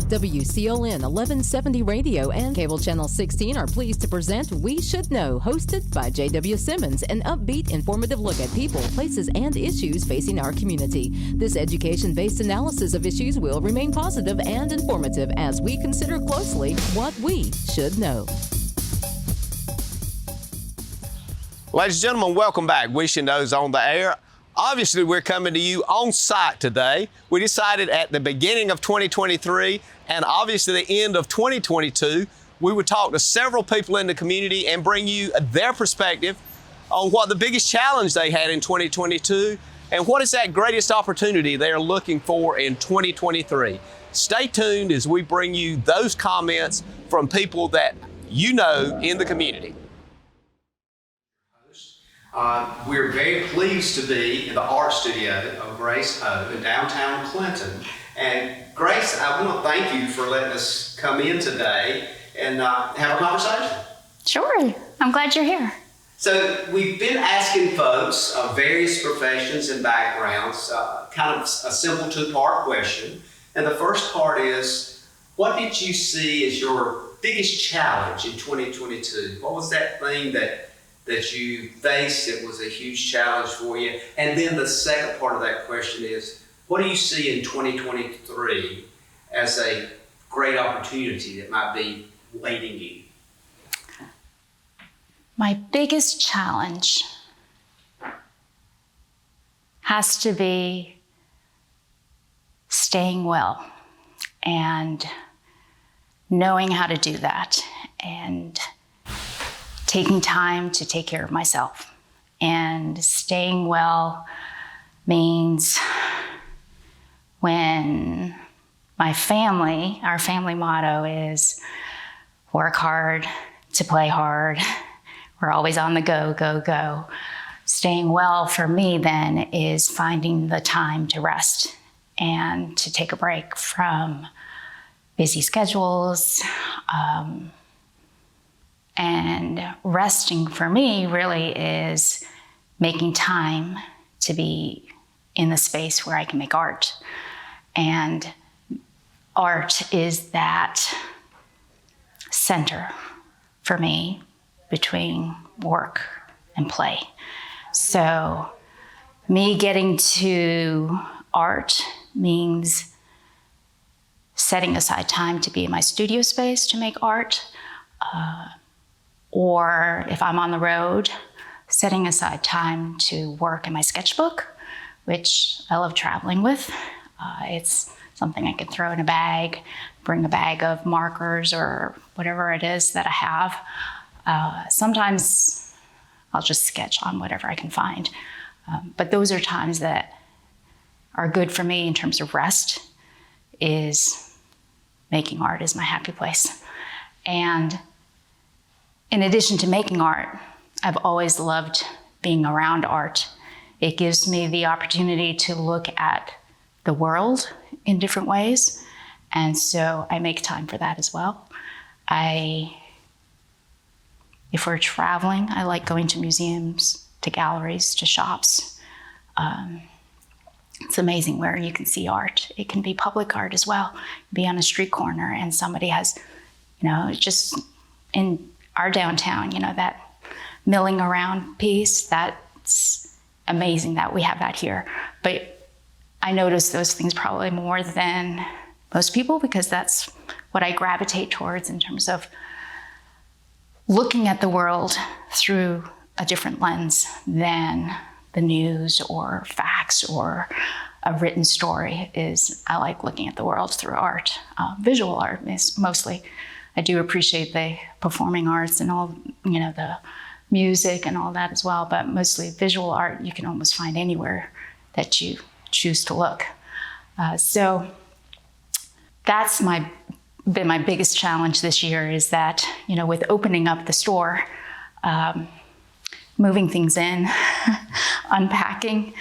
WCLN 1170 Radio and Cable Channel 16 are pleased to present We Should Know, hosted by J.W. Simmons, an upbeat, informative look at people, places, and issues facing our community. This education-based analysis of issues will remain positive and informative as we consider closely what we should know. Ladies and gentlemen, welcome back. We Should Know's on the air. Obviously, we're coming to you on site today. We decided at the beginning of 2023 and obviously the end of 2022, we would talk to several people in the community and bring you their perspective on what the biggest challenge they had in 2022 and what is that greatest opportunity they are looking for in 2023. Stay tuned as we bring you those comments from people that you know in the community. We're very pleased to be in the art studio of Grace Ho in downtown Clinton. And Grace, I want to thank you for letting us come in today and have a conversation. Sure, I'm glad you're here. So we've been asking folks of various professions and backgrounds kind of a simple two-part question. And the first part is, what did you see as your biggest challenge in 2022? What was that thing that you faced that was a huge challenge for you? And then the second part of that question is, what do you see in 2023 as a great opportunity that might be waiting you? My biggest challenge has to be staying well and knowing how to do that and taking time to take care of myself. And staying well means when our family motto is work hard to play hard. We're always on the go, go, go. Staying well for me then is finding the time to rest and to take a break from busy schedules. And resting for me really is making time to be in the space where I can make art. And art is that center for me between work and play. So me getting to art means setting aside time to be in my studio space to make art, or if I'm on the road, setting aside time to work in my sketchbook, which I love traveling with. It's something I can throw in a bag, bring a bag of markers or whatever it is that I have. Sometimes I'll just sketch on whatever I can find. But those are times that are good for me in terms of rest, is making art is my happy place. And in addition to making art, I've always loved being around art. It gives me the opportunity to look at the world in different ways. And so I make time for that as well. If we're traveling, I like going to museums, to galleries, to shops. It's amazing where you can see art. It can be public art as well. Be on a street corner and somebody has, just in our downtown, that milling around piece, that's amazing that we have that here. But I notice those things probably more than most people because that's what I gravitate towards in terms of looking at the world through a different lens than the news or facts or a written story is. I like looking at the world through art. Visual art is mostly. I do appreciate the performing arts and all, the music and all that as well, but mostly visual art you can almost find anywhere that you choose to look. So that's been my biggest challenge this year is that, with opening up the store, moving things in, unpacking,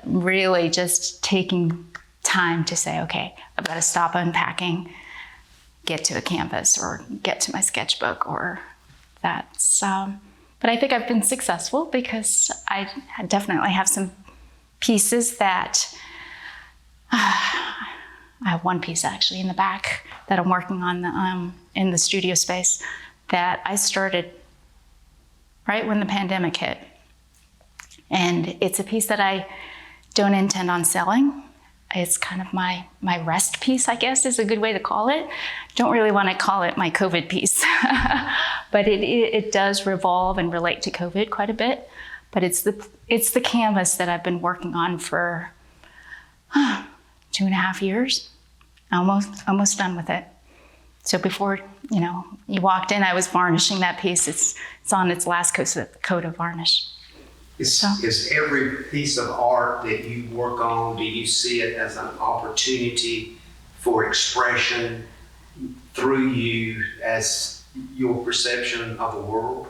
really just taking time to say, okay, I've got to stop unpacking, get to a canvas or get to my sketchbook or that's, but I think I've been successful because I definitely have some pieces that I have one piece actually in the back that I'm working on in the studio space that I started right when the pandemic hit. And it's a piece that I don't intend on selling. It's kind of my rest piece, I guess, is a good way to call it. Don't really want to call it my COVID piece, but it does revolve and relate to COVID quite a bit. But it's the canvas that I've been working on for 2.5 years, almost done with it. So before you walked in, I was varnishing that piece. It's on its last coat of varnish. Is every piece of art that you work on, do you see it as an opportunity for expression through you as your perception of the world?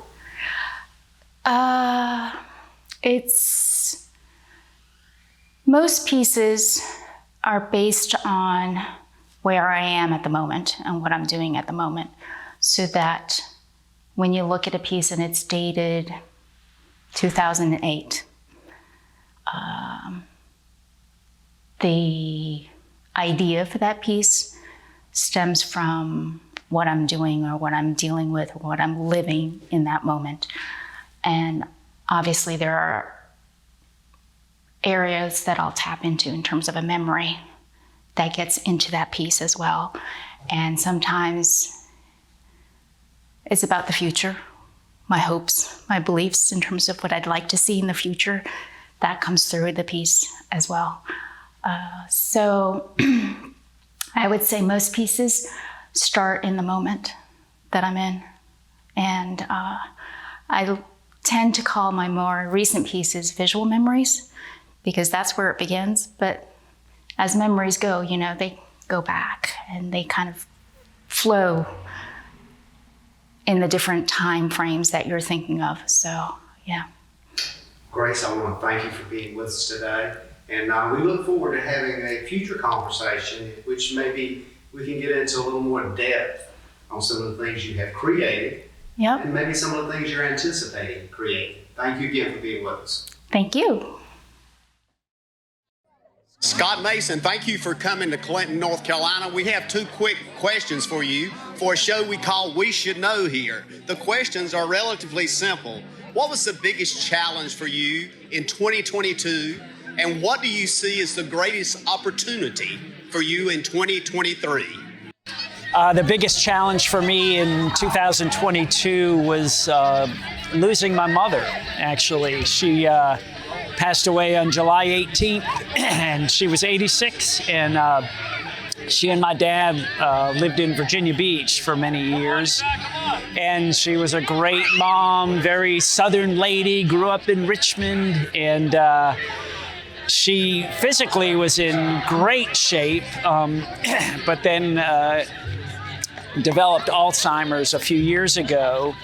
Most pieces are based on where I am at the moment and what I'm doing at the moment, so that when you look at a piece and it's dated 2008, the idea for that piece stems from what I'm doing or what I'm dealing with or what I'm living in that moment. And obviously there are areas that I'll tap into in terms of a memory that gets into that piece as well. And sometimes it's about the future, my hopes, my beliefs in terms of what I'd like to see in the future. That comes through the piece as well. So I would say most pieces start in the moment that I'm in. And I tend to call my more recent pieces visual memories, because that's where it begins. But as memories go, they go back and they kind of flow in the different time frames that you're thinking of. So, yeah. Grace, I want to thank you for being with us today. And we look forward to having a future conversation in which maybe we can get into a little more depth on some of the things you have created. Yep. And maybe some of the things you're anticipating creating. Thank you again for being with us. Thank you. Scott Mason, thank you for coming to Clinton, North Carolina. We have 2 quick questions for you for a show we call We Should Know here. The questions are relatively simple. What was the biggest challenge for you in 2022, and what do you see as the greatest opportunity for you in 2023? The biggest challenge for me in 2022 was losing my mother, actually. She passed away on July 18th, and she was 86, and she and my dad lived in Virginia Beach for many years, and she was a great mom, very Southern lady, grew up in Richmond, and she physically was in great shape, but then developed Alzheimer's a few years ago,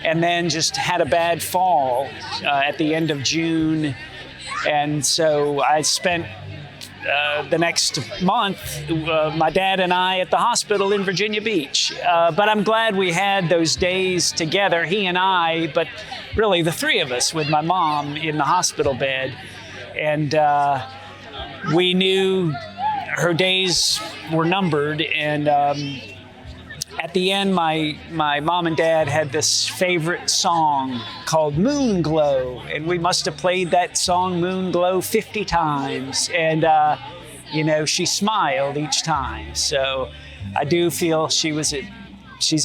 and then just had a bad fall at the end of June. And so I spent the next month, my dad and I, at the hospital in Virginia Beach. But I'm glad we had those days together, he and I, but really the 3 of us with my mom in the hospital bed. And we knew her days were numbered. And at the end, my mom and dad had this favorite song called Moon Glow, and we must have played that song Moon Glow 50 times, and she smiled each time. So I do feel she's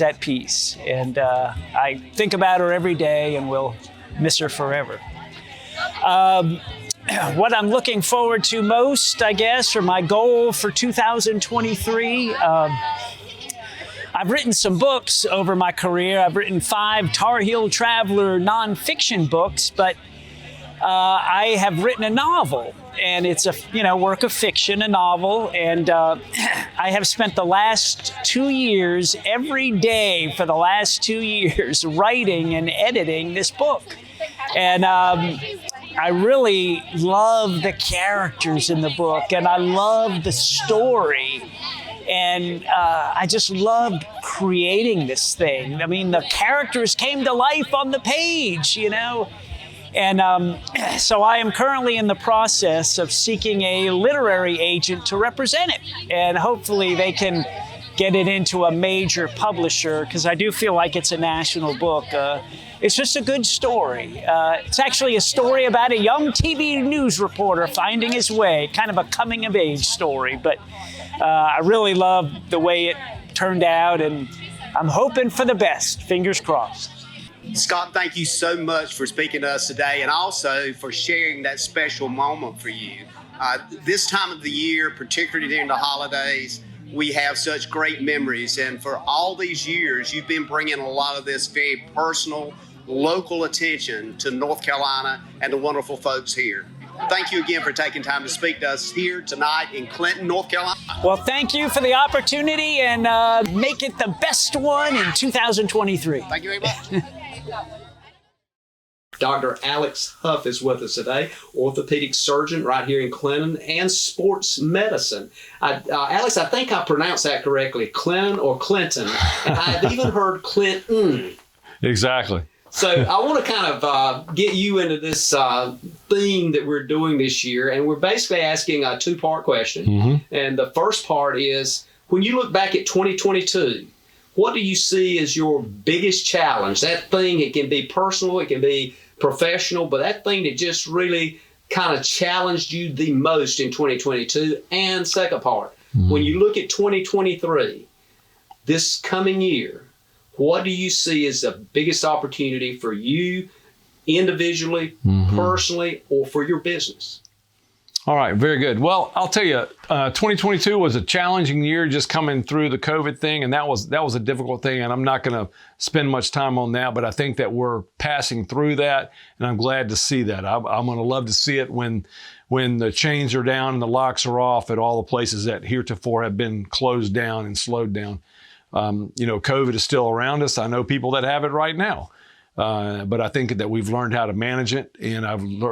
at peace, and I think about her every day, and will miss her forever. What I'm looking forward to most, I guess, or my goal for 2023, I've written some books over my career. I've written 5 Tar Heel Traveler nonfiction books, but I have written a novel, and it's a work of fiction, a novel, and I have spent the last 2 years, every day for the last 2 years, writing and editing this book. And I really love the characters in the book, and I love the story. And I just loved creating this thing. I mean, the characters came to life on the page, And so I am currently in the process of seeking a literary agent to represent it. And hopefully they can get it into a major publisher, because I do feel like it's a national book. It's just a good story. It's actually a story about a young TV news reporter finding his way, kind of a coming of age story. But I really love the way it turned out, and I'm hoping for the best. Fingers crossed. Scott, thank you so much for speaking to us today, and also for sharing that special moment for you. This time of the year, particularly during the holidays, we have such great memories, and for all these years, you've been bringing a lot of this very personal, local attention to North Carolina and the wonderful folks here. Thank you again for taking time to speak to us here tonight in Clinton, North Carolina. Well, thank you for the opportunity, and make it the best one in 2023. Thank you very much. Dr. Alex Huff is with us today, orthopedic surgeon right here in Clinton, and sports medicine. Alex, I think I pronounced that correctly, Clinton or Clinton, and I've even heard Clinton. Exactly. So I want to kind of get you into this theme that we're doing this year, and we're basically asking a two-part question. Mm-hmm. And the first part is, when you look back at 2022, what do you see as your biggest challenge? That thing, it can be personal, it can be professional, but that thing that just really kind of challenged you the most in 2022. And second part, when you look at 2023, this coming year, what do you see as the biggest opportunity for you individually, personally, or for your business? All right, very good. Well, I'll tell you, 2022 was a challenging year, just coming through the COVID thing, and that was a difficult thing, and I'm not going to spend much time on that, but I think that we're passing through that, and I'm glad to see that. I'm going to love to see it when the chains are down and the locks are off at all the places that heretofore have been closed down and slowed down. COVID is still around us. I know people that have it right now. But I think that we've learned how to manage it, and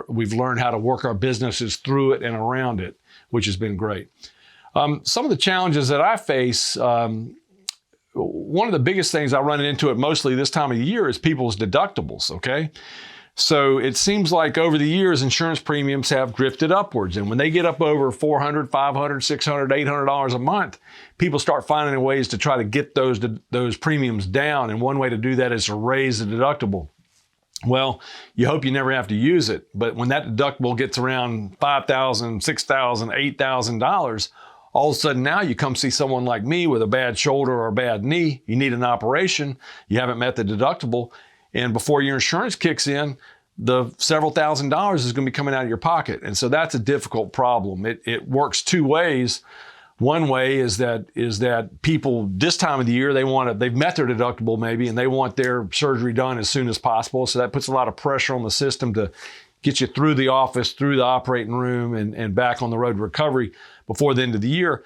we've learned how to work our businesses through it and around it, which has been great. Some of the challenges that I face, one of the biggest things I run into it mostly this time of year is people's deductibles, okay? So it seems like over the years, insurance premiums have drifted upwards. And when they get up over $400, $500, $600, $800 a month, people start finding ways to try to get those premiums down. And one way to do that is to raise the deductible. Well, you hope you never have to use it. But when that deductible gets around $5,000, $6,000, $8,000, all of a sudden now you come see someone like me with a bad shoulder or a bad knee, you need an operation, you haven't met the deductible, and before your insurance kicks in, the several $1,000s is going to be coming out of your pocket. And so that's a difficult problem. It works two ways. One way is that people this time of the year, they've met their deductible maybe, and they want their surgery done as soon as possible. So that puts a lot of pressure on the system to get you through the office, through the operating room, and back on the road to recovery before the end of the year.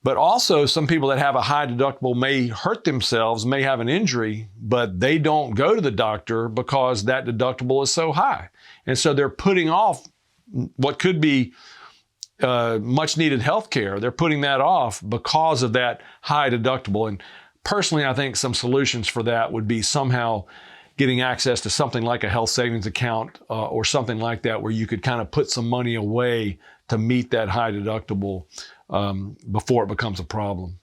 But also, some people that have a high deductible may hurt themselves, may have an injury, but they don't go to the doctor because that deductible is so high. And so they're putting off what could be much needed health care. They're putting that off because of that high deductible. And personally, I think some solutions for that would be somehow getting access to something like a health savings account or something like that, where you could kind of put some money away to meet that high deductible before it becomes a problem.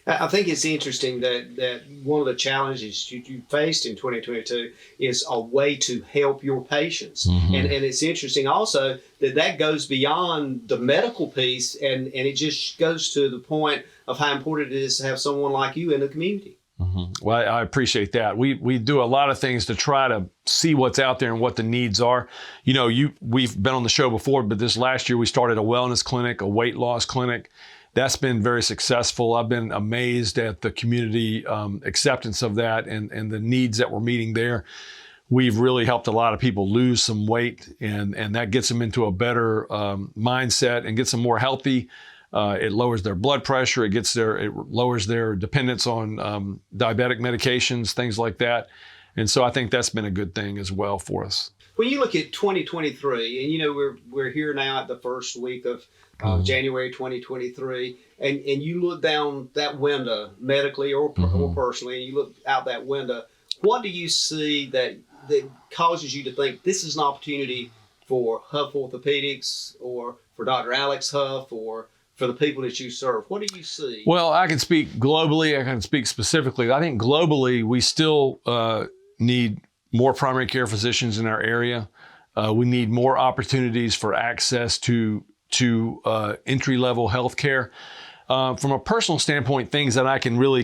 I think it's interesting that one of the challenges you faced in 2022 is a way to help your patients. Mm-hmm. And it's interesting also that goes beyond the medical piece, and it just goes to the point of how important it is to have someone like you in the community. Mm-hmm. Well, I appreciate that. We do a lot of things to try to see what's out there and what the needs are. We've been on the show before, but this last year we started a wellness clinic, a weight loss clinic. That's been very successful. I've been amazed at the community acceptance of that and the needs that we're meeting there. We've really helped a lot of people lose some weight, and that gets them into a better mindset and gets them more healthy. It lowers their blood pressure. It lowers their dependence on diabetic medications, things like that. And so I think that's been a good thing as well for us. When you look at 2023, and we're here now at the first week of January 2023, and you look down that window medically or personally, and you look out that window, what do you see that that causes you to think this is an opportunity for Huff Orthopedics or for Dr. Alex Huff or for the people that you serve? What do you see? Well, I can speak globally. I can speak specifically. I think globally, we still need more primary care physicians in our area. We need more opportunities for access to entry-level health care. From a personal standpoint, things that I can really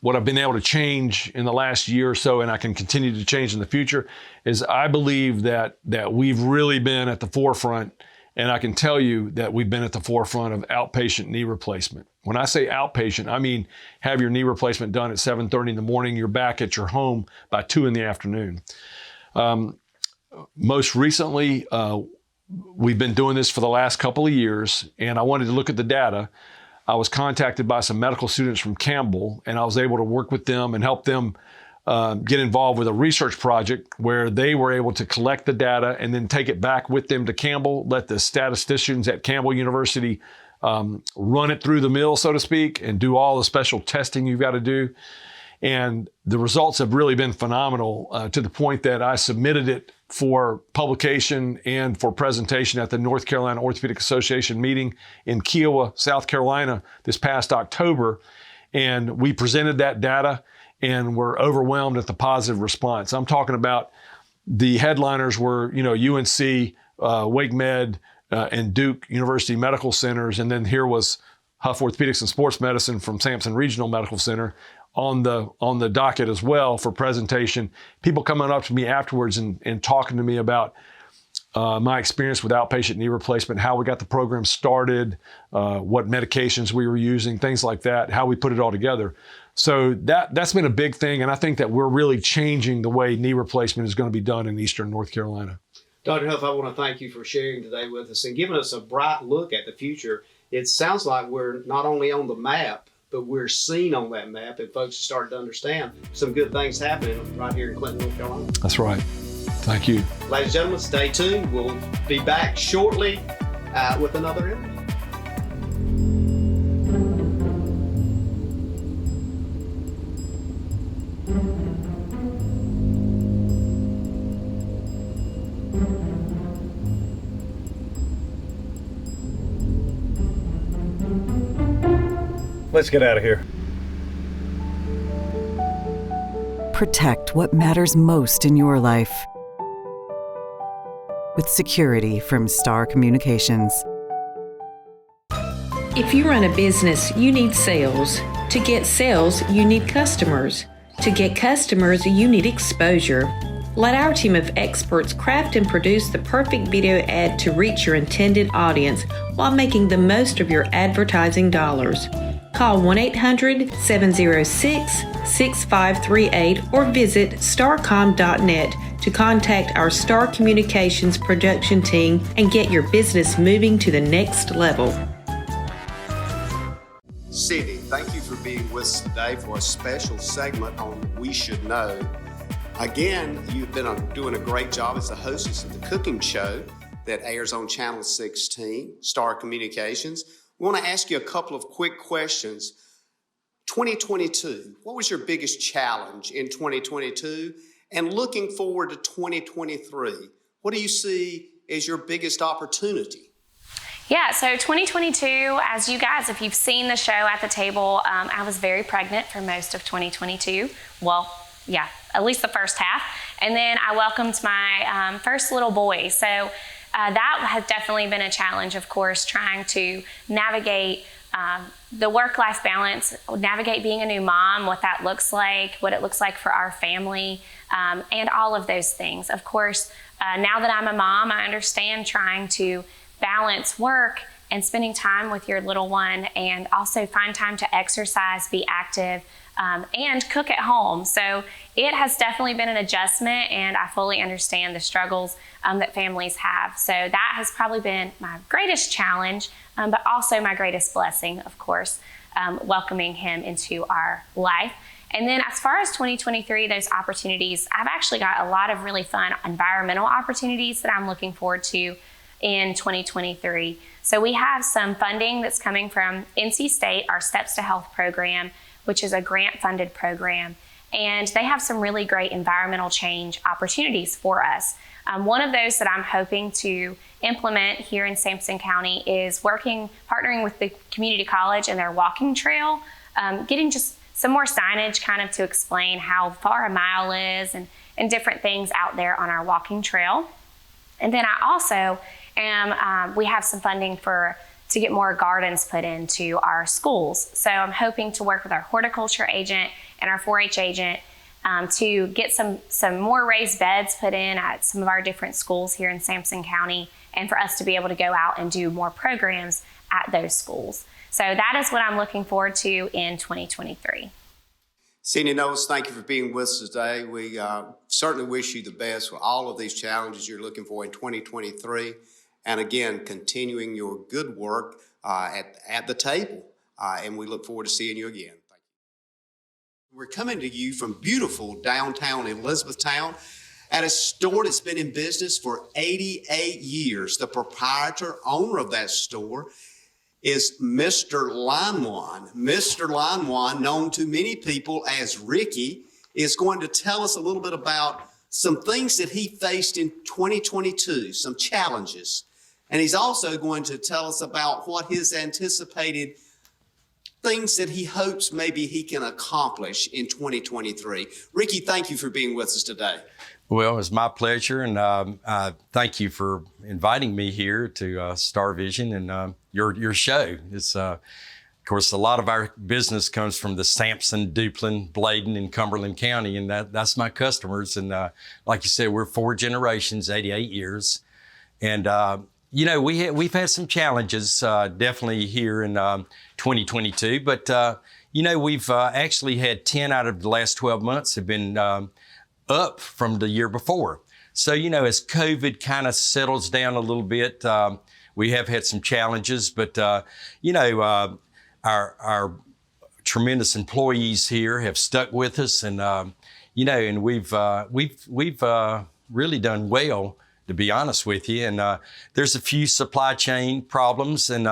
what I've been able to change in the last year or so, and I can continue to change in the future, is I believe that we've really been at the forefront, and I can tell you that we've been at the forefront of outpatient knee replacement. When I say outpatient, I mean have your knee replacement done at 7:30 in the morning, you're back at your home by 2 in the afternoon. Most recently, we've been doing this for the last couple of years, and I wanted to look at the data. I was contacted by some medical students from Campbell, and I was able to work with them and help them get involved with a research project where they were able to collect the data and then take it back with them to Campbell, let the statisticians at Campbell University run it through the mill, so to speak, and do all the special testing you've got to do. And the results have really been phenomenal to the point that I submitted it for publication and for presentation at the North Carolina Orthopedic Association meeting in Kiowa, South Carolina this past October. And we presented that data and were overwhelmed at the positive response. I'm talking about the headliners were, UNC, Wake Med, and Duke University Medical Centers. And then here was Huff Orthopedics and Sports Medicine from Sampson Regional Medical Center on the docket as well for presentation. People coming up to me afterwards and talking to me about my experience with outpatient knee replacement, how we got the program started, what medications we were using, things like that, how we put it all together. So that's been a big thing, and I think that we're really changing the way knee replacement is going to be done in Eastern North Carolina. Dr. Huff, I want to thank you for sharing today with us and giving us a bright look at the future. It sounds like we're not only on the map, but we're seen on that map, and folks are starting to understand some good things happening right here in Clinton, North Carolina. That's right. Thank you. Ladies and gentlemen, stay tuned. We'll be back shortly with another interview. Let's get out of here. Protect what matters most in your life with security from Star Communications. If you run a business, you need sales. To get sales, you need customers. To get customers, you need exposure. Let our team of experts craft and produce the perfect video ad to reach your intended audience while making the most of your advertising dollars. Call 1-800-706-6538 or visit starcom.net to contact our Star Communications production team and get your business moving to the next level. Sydney, thank you for being with us today for a special segment on We Should Know. Again, you've been doing a great job as the hostess of the cooking show that airs on Channel 16, Star Communications. We want to ask you a couple of quick questions. 2022, what was your biggest challenge in 2022? And looking forward to 2023, what do you see as your biggest opportunity? Yeah, so 2022, as you guys, if you've seen the show at the table, I was very pregnant for most of 2022. Well, yeah, at least the first half. And then I welcomed my first little boy. So that has definitely been a challenge, of course, trying to navigate the work-life balance, navigate being a new mom, what that looks like, what it looks like for our family, and all of those things. Of course, now that I'm a mom, I understand trying to balance work and spending time with your little one, and also find time to exercise, be active, and cook at home. So it has definitely been an adjustment, and I fully understand the struggles that families have. So that has probably been my greatest challenge, but also my greatest blessing, of course, welcoming him into our life. And then as far as 2023, those opportunities, I've actually got a lot of really fun environmental opportunities that I'm looking forward to in 2023. So we have some funding that's coming from NC State, our Steps to Health program, which is a grant-funded program. and they have some really great environmental change opportunities for us. One of those that I'm hoping to implement here in Sampson County is partnering with the community college and their walking trail, getting just some more signage kind of to explain how far a mile is and different things out there on our walking trail. And then I also we have some funding to get more gardens put into our schools. So I'm hoping to work with our horticulture agent and our 4-H agent to get some more raised beds put in at some of our different schools here in Sampson County, and for us to be able to go out and do more programs at those schools. So that is what I'm looking forward to in 2023. Senior Knowles, thank you for being with us today. We certainly wish you the best with all of these challenges you're looking for in 2023. And again, continuing your good work at the table. And we look forward to seeing you again. Thank you. We're coming to you from beautiful downtown Elizabethtown at a store that's been in business for 88 years. The proprietor, owner of that store, is Mr. Lanwan. Mr. Lanwan, known to many people as Ricky, is going to tell us a little bit about some things that he faced in 2022, some challenges. And he's also going to tell us about what his anticipated things that he hopes maybe he can accomplish in 2023. Ricky, thank you for being with us today. Well, it was my pleasure, and thank you for inviting me here to Star Vision and your show. It's, of course, a lot of our business comes from the Sampson, Duplin, Bladen, and Cumberland County, and that's my customers. And like you said, we're 4 generations, 88 years, and we've had some challenges definitely here in 2022, but we've actually had 10 out of the last 12 months have been up from the year before. So, as COVID kind of settles down a little bit, we have had some challenges, but, our tremendous employees here have stuck with us, and, and we've really done well, to be honest with you. And there's a few supply chain problems, and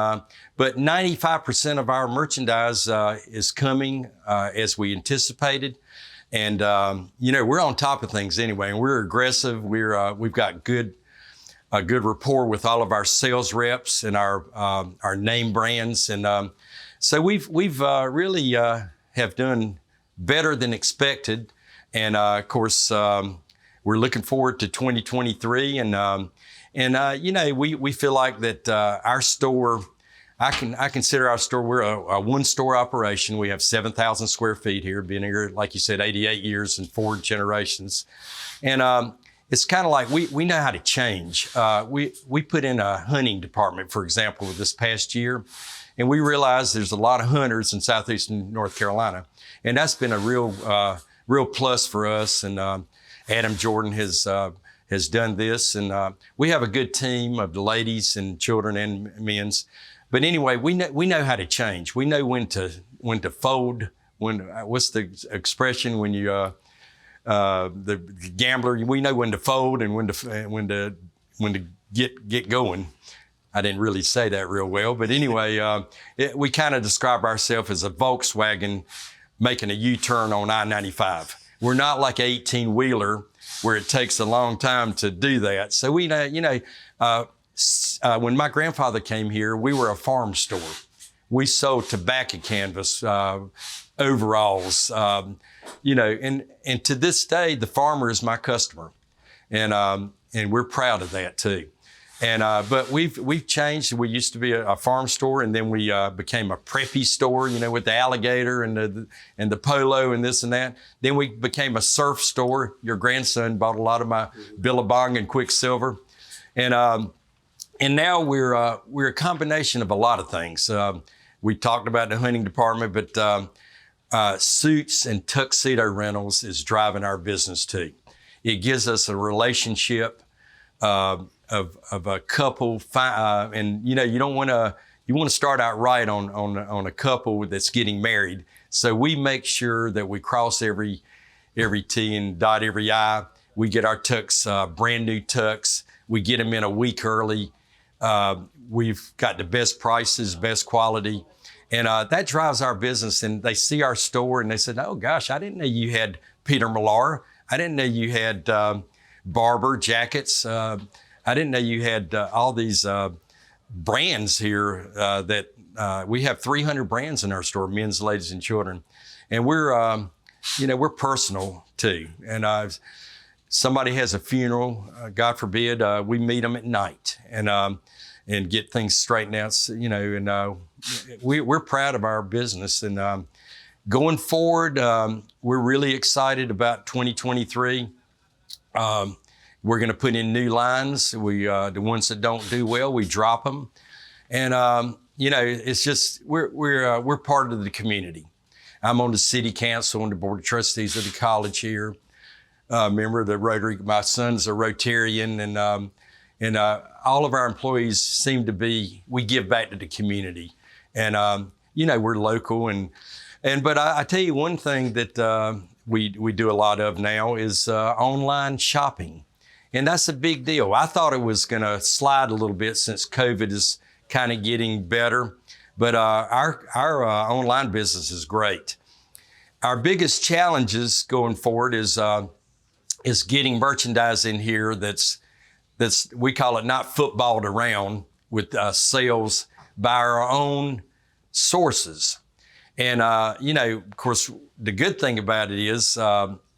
but 95% of our merchandise is coming as we anticipated. And, we're on top of things anyway, and we're aggressive. We've got a good rapport with all of our sales reps and our name brands. And so we've really have done better than expected. And of course, we're looking forward to 2023. And we feel like that our store, I consider our store, we're a one-store operation. We have 7,000 square feet here, been here, like you said, 88 years and 4 generations. And it's kind of like we know how to change. We put in a hunting department, for example, this past year, and we realized there's a lot of hunters in southeastern North Carolina. And that's been a real plus for us. And Adam Jordan has done this. And we have a good team of the ladies and children and men's. But anyway, we know how to change. We know when to fold. What's the expression when you the gambler? We know when to fold and when to get going. I didn't really say that real well, but anyway, we kind of describe ourselves as a Volkswagen making a U-turn on I-95. We're not like an 18-wheeler where it takes a long time to do that. So we know. When my grandfather came here, we were a farm store. We sold tobacco canvas, overalls, and to this day, the farmer is my customer, and we're proud of that too. And but we've changed. We used to be a farm store, and then we became a preppy store, with the alligator and the polo and this and that. Then we became a surf store. Your grandson bought a lot of my Billabong and Quicksilver, and now we're a combination of a lot of things. We talked about the hunting department, but suits and tuxedo rentals is driving our business too. It gives us a relationship of a couple, and you want to start out right on a couple that's getting married. So we make sure that we cross every T and dot every I. We get our tux, brand new tux. We get them in a week early. We've got the best prices, best quality, and that drives our business. And they see our store and they said, "Oh gosh, I didn't know you had Peter Millar. I didn't know you had Barber jackets. I didn't know you had all these brands here that we have 300 brands in our store, men's, ladies, and children. And we're personal too. And somebody has a funeral, God forbid, we meet them at night and get things straightened out, and we're proud of our business. And going forward, we're really excited about 2023. We're going to put in new lines. The ones that don't do well, we drop them. And, it's just, we're part of the community. I'm on the city council, on the board of trustees of the college here. Member of the Rotary. My son's a Rotarian, and all of our employees seem to be. We give back to the community, and we're local. But I tell you one thing that we do a lot of now is online shopping, and that's a big deal. I thought it was going to slide a little bit since COVID is kind of getting better, but our online business is great. Our biggest challenges going forward is getting merchandise in here that's we call it not footballed around, with sales by our own sources. And of course, the good thing about it is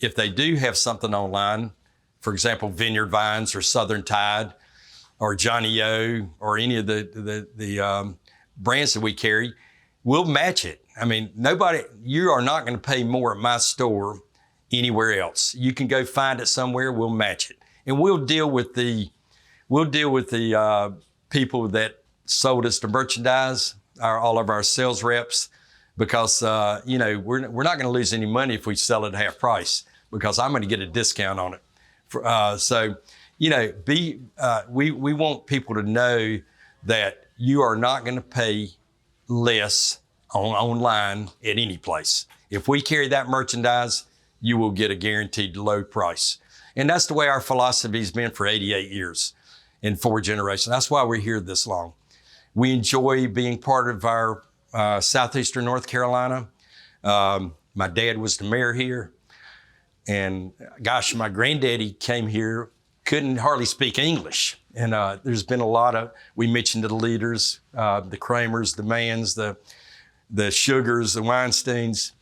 if they do have something online, for example, Vineyard Vines or Southern Tide or Johnny O or any of the brands that we carry, we'll match it. I mean, you are not going to pay more at my store anywhere else. You can go find it somewhere, we'll match it. And we'll deal with the people that sold us the merchandise, all of our sales reps, because we're not going to lose any money if we sell it at half price, because I'm going to get a discount on it. We want people to know that you are not going to pay less online at any place. If we carry that merchandise, you will get a guaranteed low price. And that's the way our philosophy has been for 88 years and 4 generations. That's why we're here this long. We enjoy being part of our southeastern North Carolina. My dad was the mayor here. And gosh, my granddaddy came here, couldn't hardly speak English. And there's been a lot of, we mentioned the leaders, the Kramers, the Manns, the Sugars, the Weinsteins.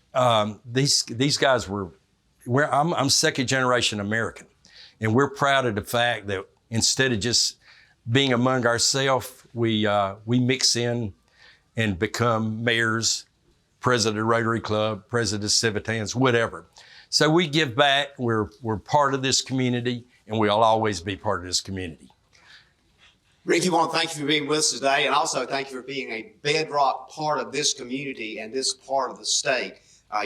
These guys I'm second generation American. And we're proud of the fact that instead of just being among ourselves, we mix in and become mayors, president of Rotary Club, president of Civitans, whatever. So we give back, we're part of this community, and we'll always be part of this community. Ricky, I want to thank you for being with us today, and also thank you for being a bedrock part of this community and this part of the state.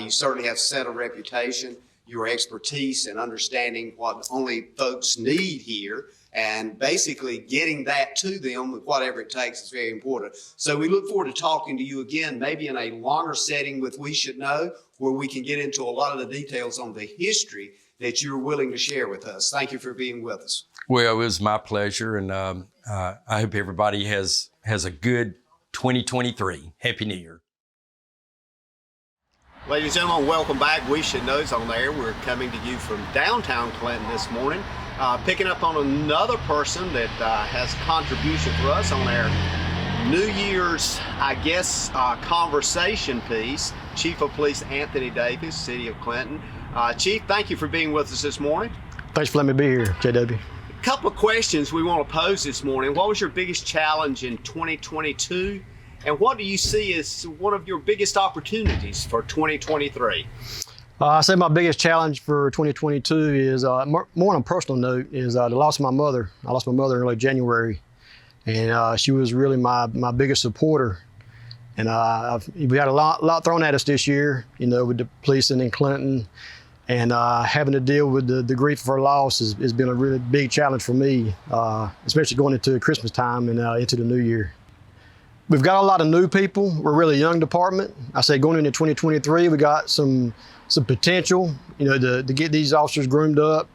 You certainly have set a reputation, your expertise and understanding what only folks need here, and basically getting that to them with whatever it takes is very important. So we look forward to talking to you again, maybe in a longer setting with We Should Know, where we can get into a lot of the details on the history that you're willing to share with us. Thank you for being with us. Well, it was my pleasure, and I hope everybody has a good 2023. Happy New Year. Ladies and gentlemen, welcome back. We Should Know's on the air. We're coming to you from downtown Clinton this morning, picking up on another person that has contribution for us on our New Year's, conversation piece. Chief of Police Anthony Davis, City of Clinton. Chief, thank you for being with us this morning. Thanks for letting me be here, JW. A couple of questions we want to pose this morning. What was your biggest challenge in 2022? And what do you see as one of your biggest opportunities for 2023? I say my biggest challenge for 2022 is, more on a personal note, is the loss of my mother. I lost my mother in early January, and she was really my biggest supporter. And we had a lot thrown at us this year, with the policing in Clinton, and having to deal with the grief of her loss has been a really big challenge for me, especially going into Christmas time and into the new year. We've got a lot of new people. We're a really young department. I say going into 2023, we got some potential, to get these officers groomed up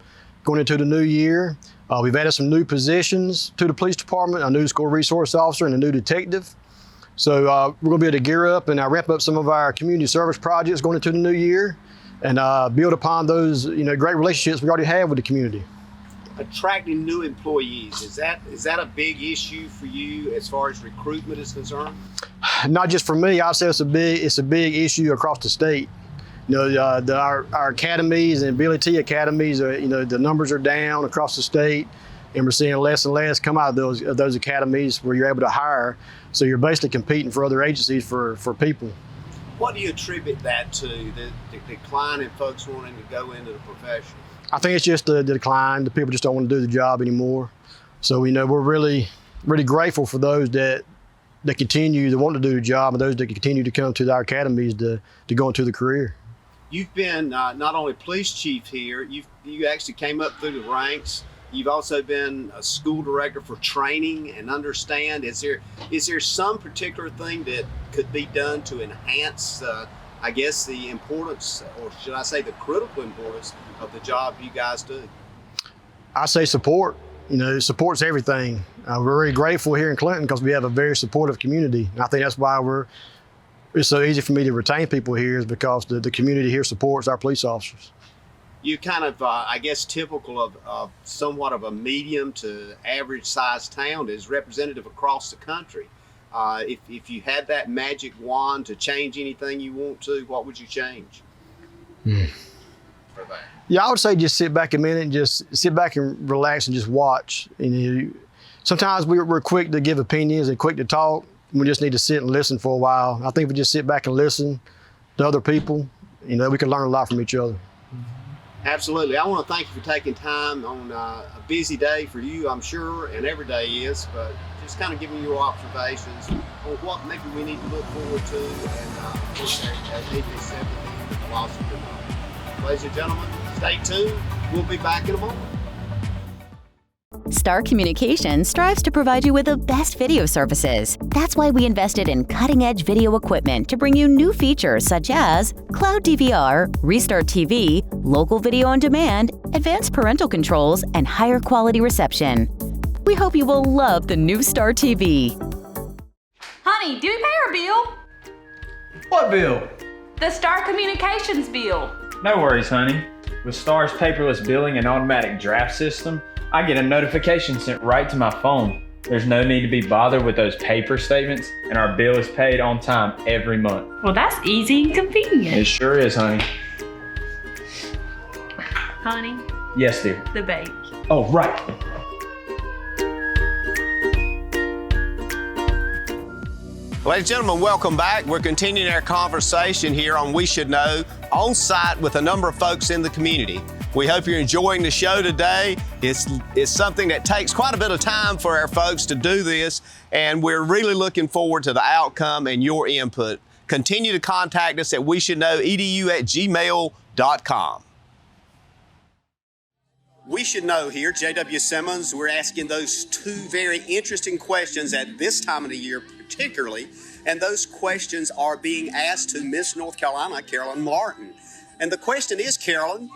going into the new year. We've added some new positions to the police department, a new school resource officer and a new detective. So we're gonna be able to gear up and wrap up some of our community service projects going into the new year. and build upon those great relationships we already have with the community. Attracting new employees, is that a big issue for you as far as recruitment is concerned? Not just for me. I'd say it's a big issue across the state. Our academies and ability academies are, the numbers are down across the state, and we're seeing less and less come out of those academies where you're able to hire. So you're basically competing for other agencies for people. What do you attribute that to, the decline in folks wanting to go into the profession? I think it's just the decline. The people just don't want to do the job anymore. So we're really, really grateful for those that continue to want to do the job, and those that continue to come to our academies to go into the career. You've been not only police chief here, you actually came up through the ranks. You've also been a school director for training and understand. Is there some particular thing that could be done to enhance, I guess, the importance, or should I say the critical importance of the job you guys do? I say support. Support's everything. We're very grateful here in Clinton because we have a very supportive community. And I think that's why it's so easy for me to retain people here, is because the community here supports our police officers. You kind of, I guess, typical of somewhat of a medium to average sized town is representative across the country. If you had that magic wand to change anything you want to, what would you change? Yeah, I would say just sit back a minute and just sit back and relax and just watch. Sometimes we're quick to give opinions and quick to talk. We just need to sit and listen for a while. I think if we just sit back and listen to other people, we can learn a lot from each other. Absolutely. I want to thank you for taking time on a busy day for you, I'm sure, and every day is, but just kind of giving you your observations on what maybe we need to look forward to, and of course, as AJ said, the philosophy of life. Ladies and gentlemen, stay tuned. We'll be back in a moment. Star Communications strives to provide you with the best video services. That's why we invested in cutting-edge video equipment to bring you new features such as Cloud DVR, Restart TV, local video on demand, advanced parental controls, and higher quality reception. We hope you will love the new Star TV. Honey, do we pay our bill? What bill? The Star Communications bill. No worries, honey. With Star's paperless billing and automatic draft system, I get a notification sent right to my phone. There's no need to be bothered with those paper statements, and our bill is paid on time every month. Well, that's easy and convenient. It sure is, honey. Honey? Yes, dear. The bake. Oh, right. Ladies and gentlemen, welcome back. We're continuing our conversation here on We Should Know, on site with a number of folks in the community. We hope you're enjoying the show today. It's something that takes quite a bit of time for our folks to do this, and we're really looking forward to the outcome and your input. Continue to contact us at weshouldknowedu@gmail.com. We Should Know here, J.W. Simmons. We're asking those two very interesting questions at this time of the year particularly, and those questions are being asked to Miss North Carolina, Carolyn Martin. And the question is, Carolyn,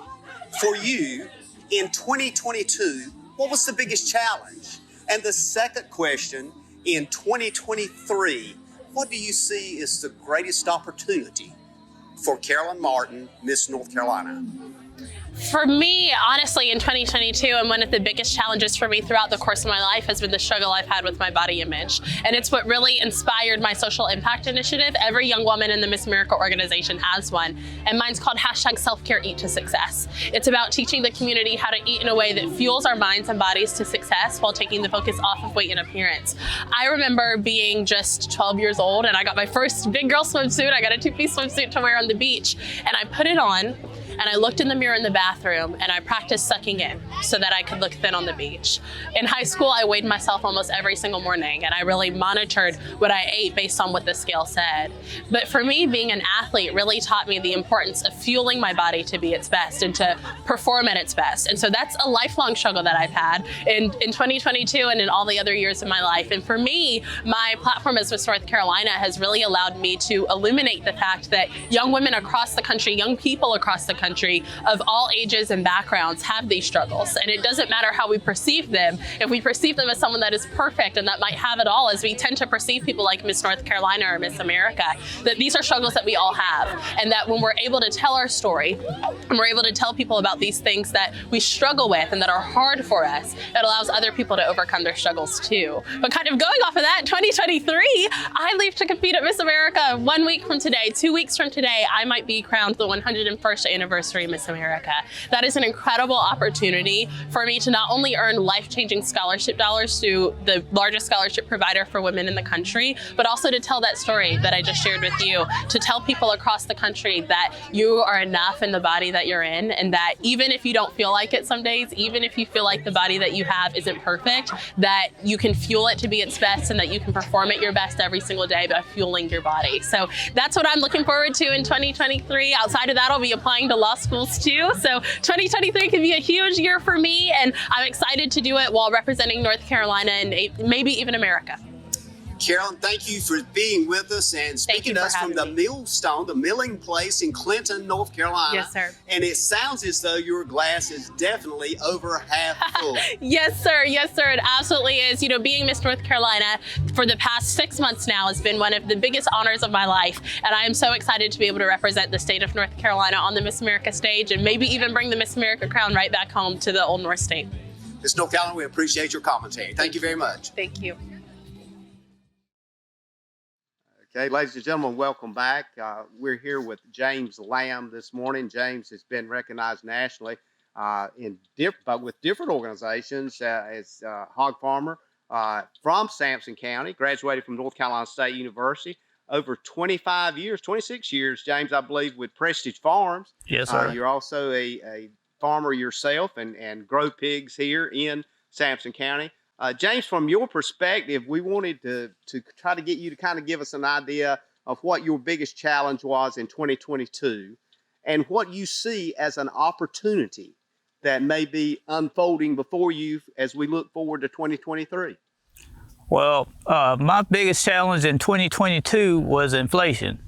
for you, in 2022, what was the biggest challenge? And the second question, in 2023, what do you see as the greatest opportunity for Carolyn Martin, Miss North Carolina? For me, honestly, in 2022, and one of the biggest challenges for me throughout the course of my life has been the struggle I've had with my body image. And it's what really inspired my social impact initiative. Every young woman in the Miss America organization has one, and mine's called #Self-Care Eat to Success. It's about teaching the community how to eat in a way that fuels our minds and bodies to success while taking the focus off of weight and appearance. I remember being just 12 years old, and I got my first big girl swimsuit. I got a two-piece swimsuit to wear on the beach, and I put it on, and I looked in the mirror in the bathroom, and I practiced sucking in so that I could look thin on the beach. In high school, I weighed myself almost every single morning, and I really monitored what I ate based on what the scale said. But for me, being an athlete really taught me the importance of fueling my body to be its best and to perform at its best. And so that's a lifelong struggle that I've had in 2022 and in all the other years of my life. And for me, my platform as Miss North Carolina has really allowed me to illuminate the fact that young women across the country, young people across the country of all ages ages and backgrounds have these struggles. And it doesn't matter how we perceive them. If we perceive them as someone that is perfect and that might have it all, as we tend to perceive people like Miss North Carolina or Miss America, that these are struggles that we all have. And that when we're able to tell our story, and we're able to tell people about these things that we struggle with and that are hard for us, it allows other people to overcome their struggles too. But kind of going off of that, 2023, I leave to compete at Miss America 1 week from today. 2 weeks from today, I might be crowned the 101st anniversary Miss America. That is an incredible opportunity for me to not only earn life-changing scholarship dollars through the largest scholarship provider for women in the country, but also to tell that story that I just shared with you, to tell people across the country that you are enough in the body that you're in, and that even if you don't feel like it some days, even if you feel like the body that you have isn't perfect, that you can fuel it to be its best and that you can perform at your best every single day by fueling your body. So that's what I'm looking forward to in 2023. Outside of that, I'll be applying to law schools too. So 2023 could be a huge year for me, and I'm excited to do it while representing North Carolina and maybe even America. Carolyn, thank you for being with us and speaking to us from the Millstone, the milling place in Clinton, North Carolina. Yes, sir. And it sounds as though your glass is definitely over half full. Yes, sir. Yes, sir. It absolutely is. You know, being Miss North Carolina for the past 6 months now has been one of the biggest honors of my life. And I am so excited to be able to represent the state of North Carolina on the Miss America stage and maybe even bring the Miss America crown right back home to the Old North State. Miss North Carolina, we appreciate your commentary. Thank you very much. Thank you. Okay, ladies and gentlemen, welcome back. We're here with James Lamb this morning. James has been recognized nationally but with different organizations as hog farmer from Sampson County, graduated from North Carolina State University. Over 25 years, 26 years, James, I believe, with Prestige Farms. Yes, sir. You're also a farmer yourself and grow pigs here in Sampson County. James, from your perspective, we wanted to try to get you to kind of give us an idea of what your biggest challenge was in 2022 and what you see as an opportunity that may be unfolding before you as we look forward to 2023. Well, my biggest challenge in 2022 was inflation.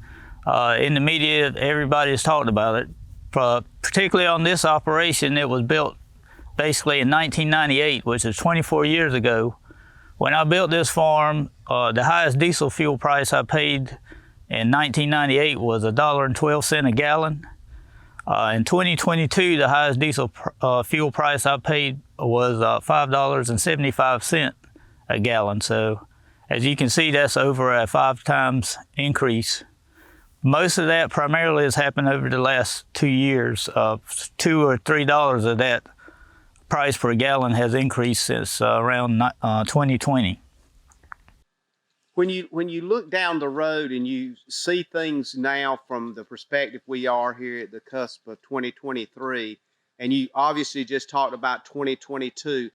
In the media, everybody's talked about it. Particularly on this operation, it was built basically in 1998, which is 24 years ago. When I built this farm, the highest diesel fuel price I paid in 1998 was $1.12 a gallon. In 2022, the highest diesel fuel price I paid was $5.75 a gallon. So as you can see, that's over a 5 times increase. Most of that primarily has happened over the last 2 years. $2 or $3 of that price per gallon has increased since around 2020. When you look down the road and you see things now from the perspective we are here at the cusp of 2023, and you obviously just talked about 2022,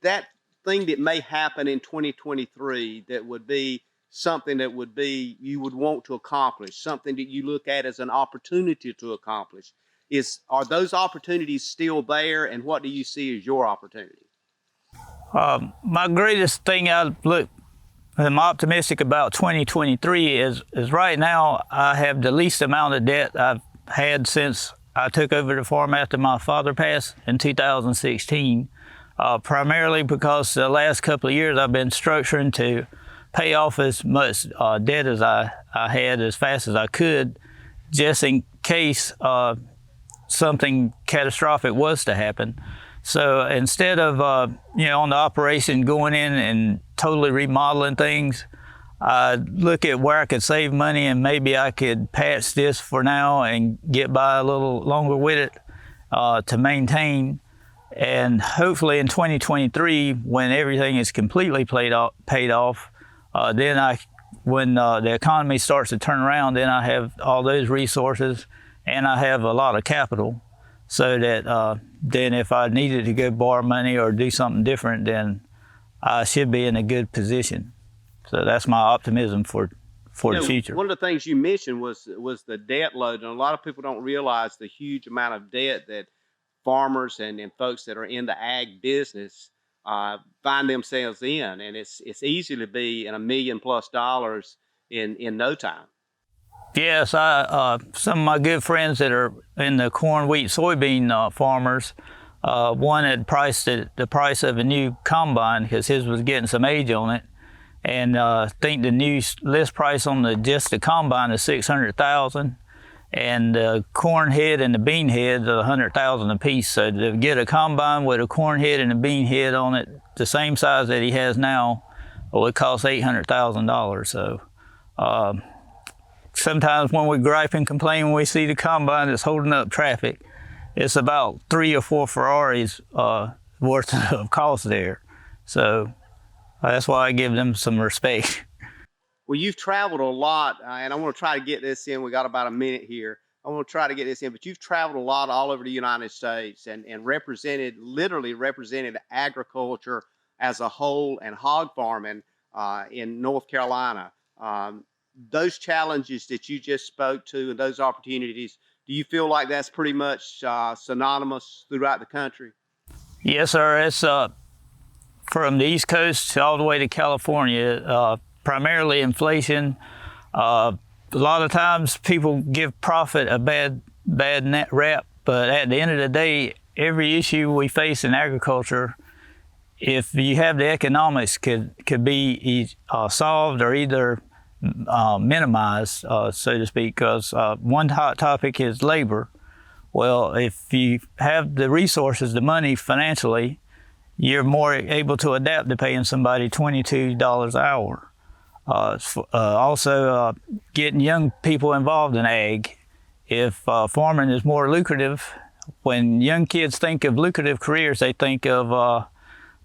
that thing that may happen in 2023 that would be something that would be you would want to accomplish, something that you look at as an opportunity to accomplish. Are those opportunities still there, and what do you see as your opportunity? My greatest thing I'm optimistic about 2023 is right now I have the least amount of debt I've had since I took over the farm after my father passed in 2016, primarily because the last couple of years I've been structuring to pay off as much debt as I had as fast as I could, just in case something catastrophic was to happen. So instead of, on the operation going in and totally remodeling things, I look at where I could save money and maybe I could patch this for now and get by a little longer with it to maintain. And hopefully in 2023, when everything is completely paid off, then when the economy starts to turn around, then I have all those resources and I have a lot of capital, so that then if I needed to go borrow money or do something different, then I should be in a good position. So that's my optimism for the future. One of the things you mentioned was the debt load, and a lot of people don't realize the huge amount of debt that farmers and folks that are in the ag business find themselves in, and it's easy to be in $1 million+ in no time. Yes, some of my good friends that are in the corn, wheat, soybean farmers, one had priced it the price of a new combine because his was getting some age on it, and I think the new list price on just the combine is $600,000, and the corn head and the bean head are $100,000 a piece. So to get a combine with a corn head and a bean head on it, the same size that he has now, well, it costs $800,000. So. Sometimes when we gripe and complain when we see the combine that's holding up traffic, it's about 3 or 4 Ferraris worth of cost there. So that's why I give them some respect. Well, you've traveled a lot, and I want to try to get this in. We got about a minute here. I want to try to get this in, but you've traveled a lot all over the United States and literally represented agriculture as a whole and hog farming in North Carolina. Those challenges that you just spoke to and those opportunities, do you feel like that's pretty much synonymous throughout the country? Yes, sir. It's from the East Coast all the way to California, primarily inflation. A lot of times people give profit a bad net rap, but at the end of the day, every issue we face in agriculture, if you have the economics, could be solved or either minimized, so to speak, because one hot topic is labor. Well, if you have the resources, the money financially, you're more able to adapt to paying somebody $22 an hour. Also, getting young people involved in ag. If farming is more lucrative, when young kids think of lucrative careers, they think of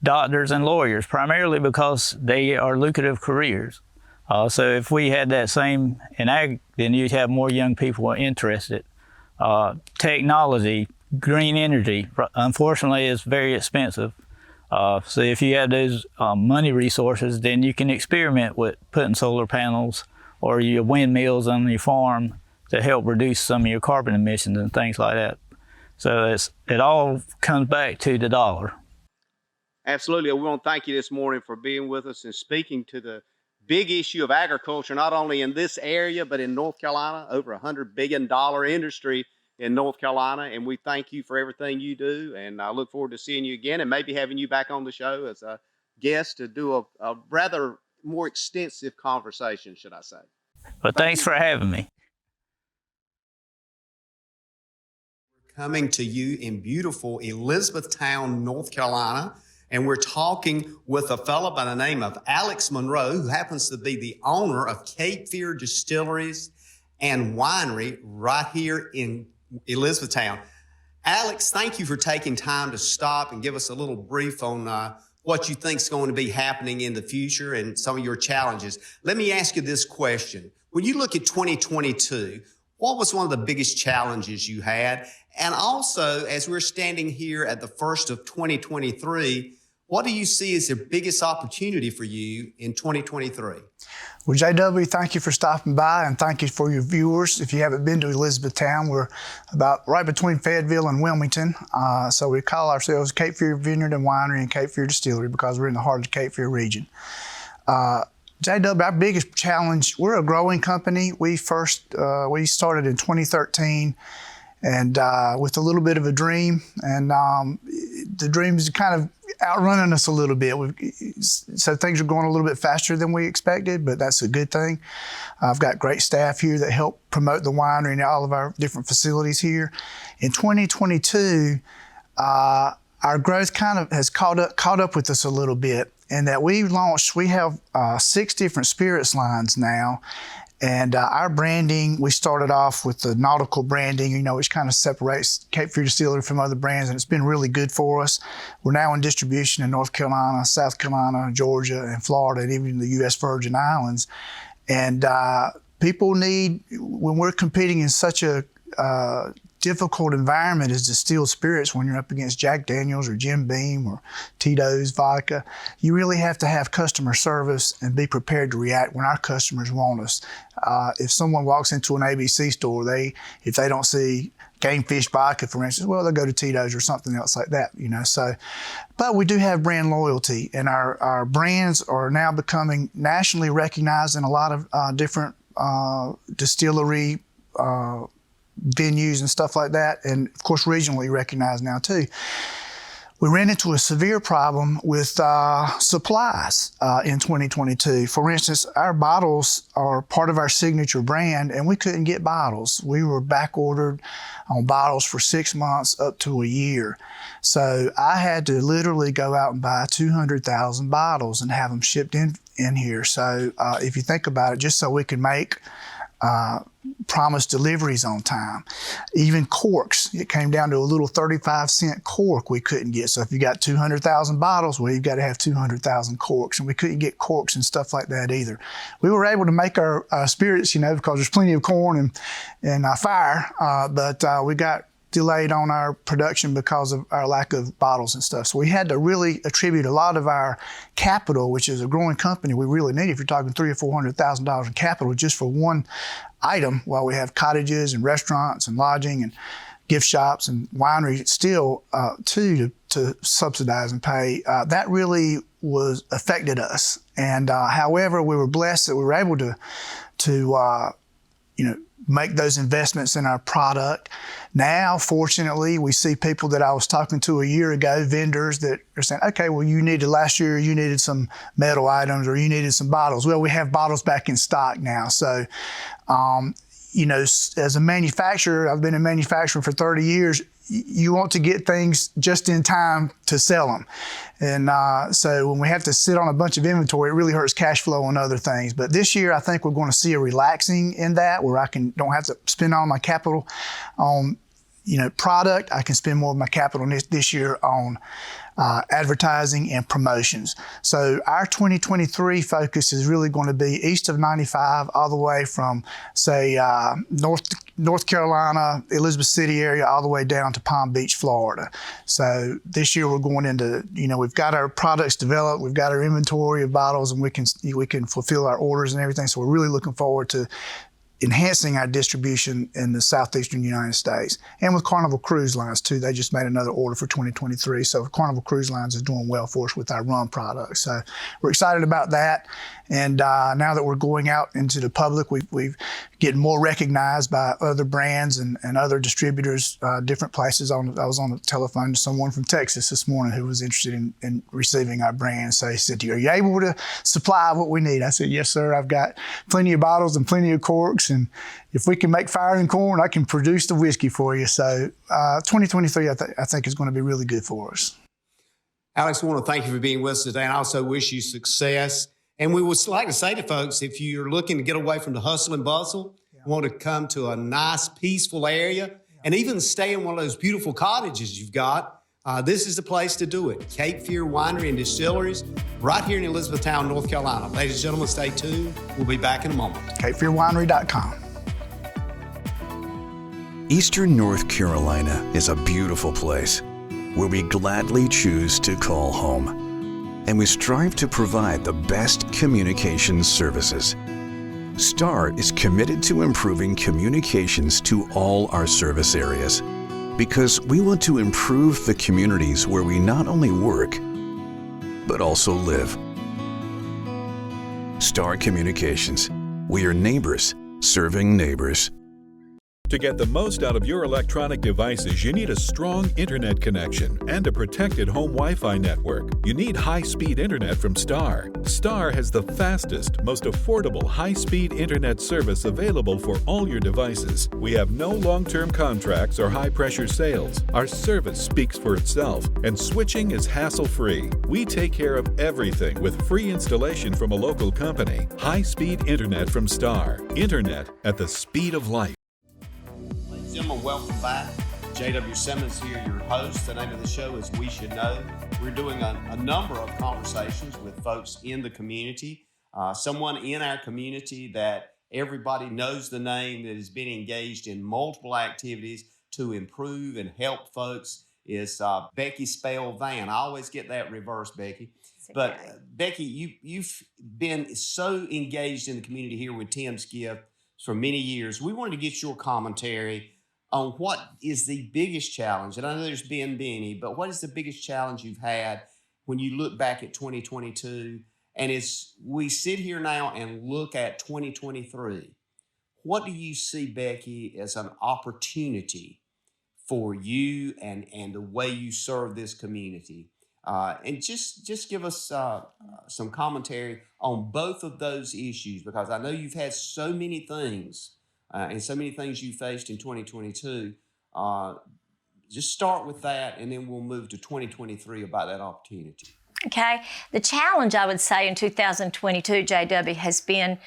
doctors and lawyers, primarily because they are lucrative careers. So if we had that same in ag, then you'd have more young people interested. Technology, green energy, unfortunately, is very expensive. So if you have those money resources, then you can experiment with putting solar panels or your windmills on your farm to help reduce some of your carbon emissions and things like that. So it all comes back to the dollar. Absolutely. We want to thank you this morning for being with us and speaking to the big issue of agriculture, not only in this area, but in North Carolina, over $100 billion industry in North Carolina. And we thank you for everything you do. And I look forward to seeing you again and maybe having you back on the show as a guest to do a rather more extensive conversation, should I say. Well, thanks for having me. We're coming to you in beautiful Elizabethtown, North Carolina. And we're talking with a fellow by the name of Alex Monroe, who happens to be the owner of Cape Fear Distilleries and Winery right here in Elizabethtown. Alex, thank you for taking time to stop and give us a little brief on what you think is going to be happening in the future and some of your challenges. Let me ask you this question. When you look at 2022, what was one of the biggest challenges you had? And also, as we're standing here at the first of 2023, what do you see as the biggest opportunity for you in 2023? Well, JW, thank you for stopping by, and thank you for your viewers. If you haven't been to Elizabethtown, we're about right between Fayetteville and Wilmington. So we call ourselves Cape Fear Vineyard and Winery and Cape Fear Distillery because we're in the heart of the Cape Fear region. JW, our biggest challenge, we're a growing company. We started in 2013 and with a little bit of a dream, and the dream is kind of outrunning us a little bit. So things are going a little bit faster than we expected, but that's a good thing. I've got great staff here that help promote the winery and all of our different facilities here. In 2022, our growth kind of has caught up with us a little bit, in that we have 6 different spirits lines now. And our branding, we started off with the nautical branding, which kind of separates Cape Fear Distillery from other brands, and it's been really good for us. We're now in distribution in North Carolina, South Carolina, Georgia, and Florida, and even the U.S. Virgin Islands. And people need, when we're competing in such a difficult environment as distilled spirits, when you're up against Jack Daniels or Jim Beam or Tito's vodka, you really have to have customer service and be prepared to react when our customers want us. If someone walks into an ABC store, if they don't see Game Fish vodka, for instance, well, they'll go to Tito's or something else like that, but we do have brand loyalty, and our brands are now becoming nationally recognized in a lot of different distillery venues and stuff like that, and of course regionally recognized now too. We ran into a severe problem with supplies in 2022. For instance, our bottles are part of our signature brand, and we couldn't get bottles. We were back ordered on bottles for 6 months up to a year. So I had to literally go out and buy 200,000 bottles and have them shipped in here. So if you think about it, just so we could make promised deliveries on time. Even corks, it came down to a little 35-cent cork we couldn't get. So if you got 200,000 bottles, well, you've got to have 200,000 corks, and we couldn't get corks and stuff like that either. We were able to make our spirits, because there's plenty of corn and fire, but we got delayed on our production because of our lack of bottles and stuff. So we had to really attribute a lot of our capital, which is a growing company we really need. If you're talking $300,000 or $400,000 in capital just for one item, while we have cottages and restaurants and lodging and gift shops and wineries still too to subsidize and pay, that really affected us. And however, we were blessed that we were able to make those investments in our product. Now, fortunately, we see people that I was talking to a year ago, vendors that are saying, okay, well, last year you needed some metal items or you needed some bottles. Well, we have bottles back in stock now. So, as a manufacturer, I've been in manufacturing for 30 years, you want to get things just in time to sell them. And so when we have to sit on a bunch of inventory, it really hurts cash flow and other things. But this year, I think we're going to see a relaxing in that, where I don't have to spend all my capital on product. I can spend more of my capital this year on advertising and promotions. So our 2023 focus is really going to be east of 95 all the way from, say, North Carolina, Elizabeth City area, all the way down to Palm Beach, Florida. So this year we're going into, we've got our products developed, we've got our inventory of bottles, and we can fulfill our orders and everything. So we're really looking forward to enhancing our distribution in the southeastern United States. And with Carnival Cruise Lines too, they just made another order for 2023. So Carnival Cruise Lines is doing well for us with our rum products. So we're excited about that. And now that we're going out into the public, we've getting more recognized by other brands and other distributors, different places. I was on the telephone to someone from Texas this morning who was interested in receiving our brand. So he said, are you able to supply what we need? I said, yes, sir. I've got plenty of bottles and plenty of corks. And if we can make fire and corn, I can produce the whiskey for you. So 2023, I think is going to be really good for us. Alex, I want to thank you for being with us today, and I also wish you success. And we would like to say to folks, if you're looking to get away from the hustle and bustle, want to come to a nice, peaceful area, and even stay in one of those beautiful cottages you've got, this is the place to do it. Cape Fear Winery and Distilleries, right here in Elizabethtown, North Carolina. Ladies and gentlemen, stay tuned. We'll be back in a moment. CapeFearWinery.com. Eastern North Carolina is a beautiful place where we gladly choose to call home. And we strive to provide the best communications services. STAR is committed to improving communications to all our service areas because we want to improve the communities where we not only work, but also live. STAR Communications. We are neighbors serving neighbors. To get the most out of your electronic devices, you need a strong internet connection and a protected home Wi-Fi network. You need high-speed internet from STAR. STAR has the fastest, most affordable high-speed internet service available for all your devices. We have no long-term contracts or high-pressure sales. Our service speaks for itself, and switching is hassle-free. We take care of everything with free installation from a local company. High-speed internet from STAR. Internet at the speed of light. Gentlemen, welcome back. J.W. Simmons here, your host. The name of the show is We Should Know. We're doing a number of conversations with folks in the community, someone in our community that everybody knows the name, that has been engaged in multiple activities to improve and help folks, is Becky Spell Van. I always get that reversed, Becky. But Becky, you've been so engaged in the community here with Tim's Gift for many years. We wanted to get your commentary on what is the biggest challenge, and I know there's been many, but what is the biggest challenge you've had when you look back at 2022? And as we sit here now and look at 2023, what do you see, Becky, as an opportunity for you and the way you serve this community? And just give us some commentary on both of those issues, because I know you've had so many things and so many things you faced in 2022. Just start with that, and then we'll move to 2023 about that opportunity. Okay. The challenge, I would say, in 2022, JW, has been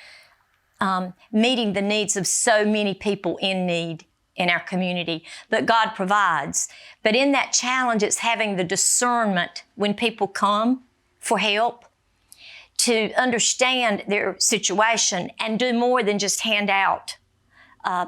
meeting the needs of so many people in need in our community that God provides. But in that challenge, it's having the discernment when people come for help to understand their situation and do more than just hand out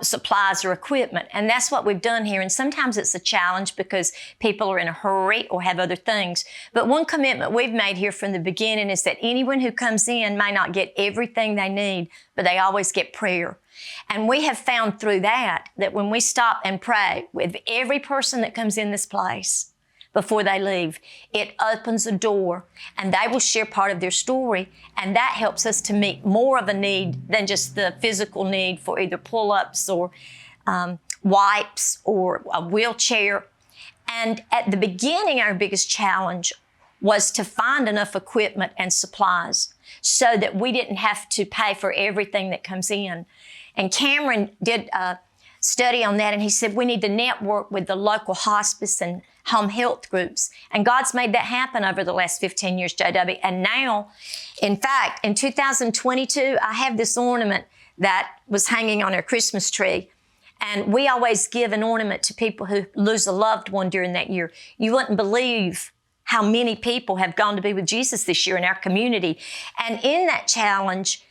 supplies or equipment. And that's what we've done here. And sometimes it's a challenge because people are in a hurry or have other things. But one commitment we've made here from the beginning is that anyone who comes in may not get everything they need, but they always get prayer. And we have found through that when we stop and pray with every person that comes in this place before they leave, it opens a door and they will share part of their story, and that helps us to meet more of a need than just the physical need for either pull-ups or wipes or a wheelchair. And at the beginning, our biggest challenge was to find enough equipment and supplies so that we didn't have to pay for everything that comes in. And Cameron did a study on that, and he said we need to network with the local hospice and home health groups. And God's made that happen over the last 15 years, JW. And now, in fact, in 2022, I have this ornament that was hanging on our Christmas tree. And we always give an ornament to people who lose a loved one during that year. You wouldn't believe how many people have gone to be with Jesus this year in our community. And in that challenge,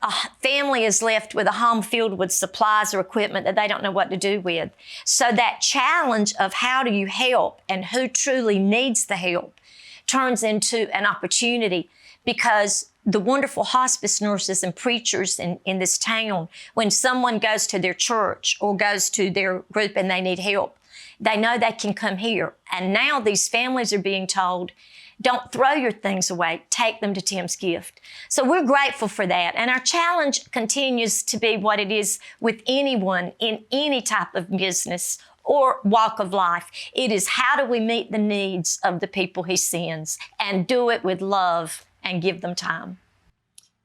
a family is left with a home filled with supplies or equipment that they don't know what to do with. So that challenge of how do you help and who truly needs the help turns into an opportunity, because the wonderful hospice nurses and preachers in this town, when someone goes to their church or goes to their group and they need help, they know they can come here. And now these families are being told, don't throw your things away. Take them to Tim's Gift. So we're grateful for that. And our challenge continues to be what it is with anyone in any type of business or walk of life. It is, how do we meet the needs of the people He sends and do it with love and give them time?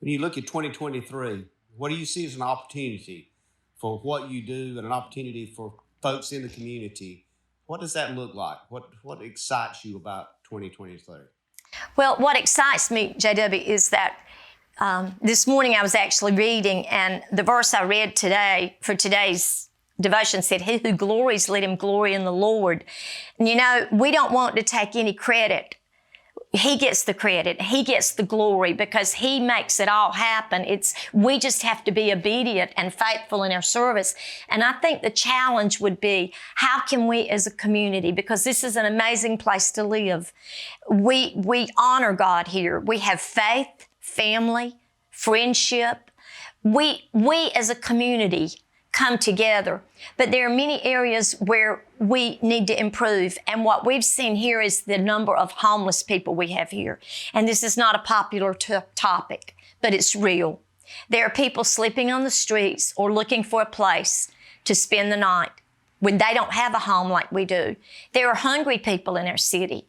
When you look at 2023, what do you see as an opportunity for what you do and an opportunity for folks in the community? What does that look like? What excites you about 2023? Well, what excites me, JW, is that this morning I was actually reading, and the verse I read today for today's devotion said, "He who glories, let him glory in the Lord." And you know, we don't want to take any credit. He gets the credit. He gets the glory because He makes it all happen. We just have to be obedient and faithful in our service. And I think the challenge would be, how can we as a community, because this is an amazing place to live, we honor God here. We have faith, family, friendship. We as a community come together. But there are many areas where we need to improve. And what we've seen here is the number of homeless people we have here. And this is not a popular topic, but it's real. There are people sleeping on the streets or looking for a place to spend the night when they don't have a home like we do. There are hungry people in our city.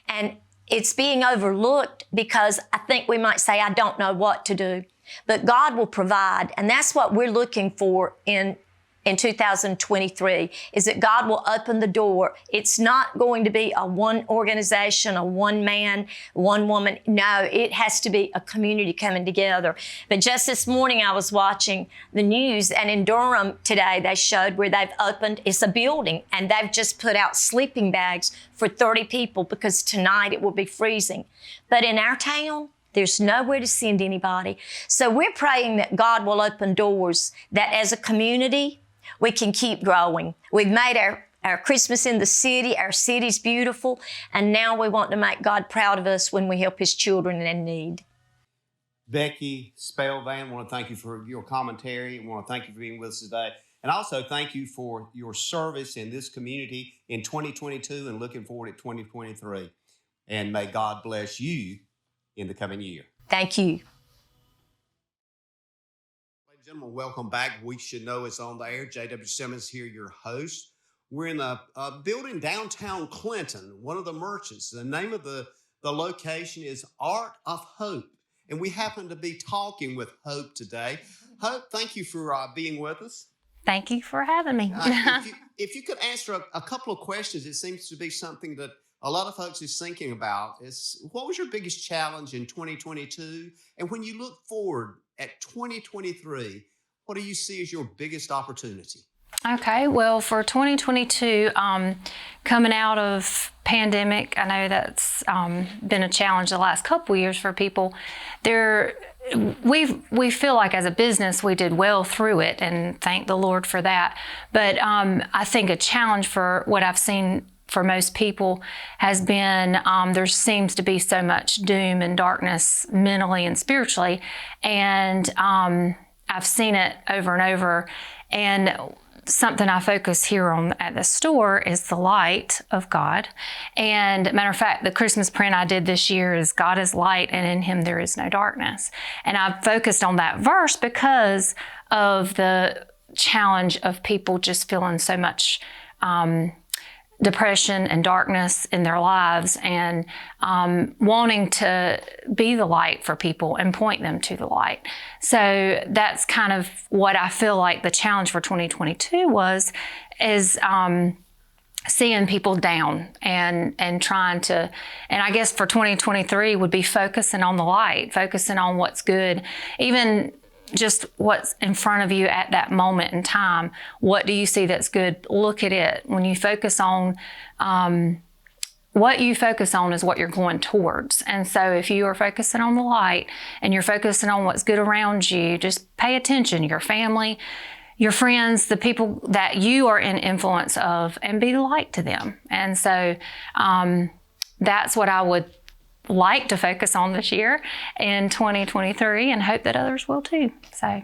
And it's being overlooked because I think we might say, I don't know what to do. But God will provide, and that's what we're looking for in 2023, is that God will open the door. It's not going to be a one organization, a one man, one woman. No, it has to be a community coming together. But just this morning I was watching the news, and in Durham today they showed where they've opened, it's a building, and they've just put out sleeping bags for 30 people because tonight it will be freezing. But in our town, there's nowhere to send anybody. So we're praying that God will open doors, that as a community, we can keep growing. We've made our Christmas in the city. Our city's beautiful. And now we want to make God proud of us when we help His children in need. Becky Spellvan, I want to thank you for your commentary. I want to thank you for being with us today. And also thank you for your service in this community in 2022 and looking forward to 2023. And may God bless you in the coming year. Thank you. Ladies Gentlemen, welcome back. We Should Know is on the air. J.W. Simmons here, your host. We're in a building downtown Clinton, one of the merchants. The name of the location is Art of Hope. And we happen to be talking with Hope today. Hope, thank you for being with us. Thank you for having me. If you could answer a couple of questions, it seems to be something that a lot of folks is thinking about. Is what was your biggest challenge in 2022? And when you look forward at 2023, what do you see as your biggest opportunity? Okay, well, for 2022, coming out of pandemic, I know that's been a challenge the last couple of years for people. We feel like as a business we did well through it, and thank the Lord for that. But I think a challenge for what I've seen for most people has been there seems to be so much doom and darkness mentally and spiritually, and I've seen it over and over. And something I focus here on at the store is the light of God. And matter of fact, the Christmas print I did this year is God is light and in him there is no darkness. And I've focused on that verse because of the challenge of people just feeling so much depression and darkness in their lives, and wanting to be the light for people and point them to the light. So that's kind of what I feel like the challenge for 2022 is seeing people down and trying to, and I guess for 2023 would be focusing on the light, focusing on what's good, even just what's in front of you at that moment in time. What do you see that's good? Look at it. When you focus on, what you focus on is what you're going towards. And so if you are focusing on the light and you're focusing on what's good around you, just pay attention, your family, your friends, the people that you are in influence of, and be the light to them. And so that's what I would like to focus on this year in 2023, and hope that others will too. So,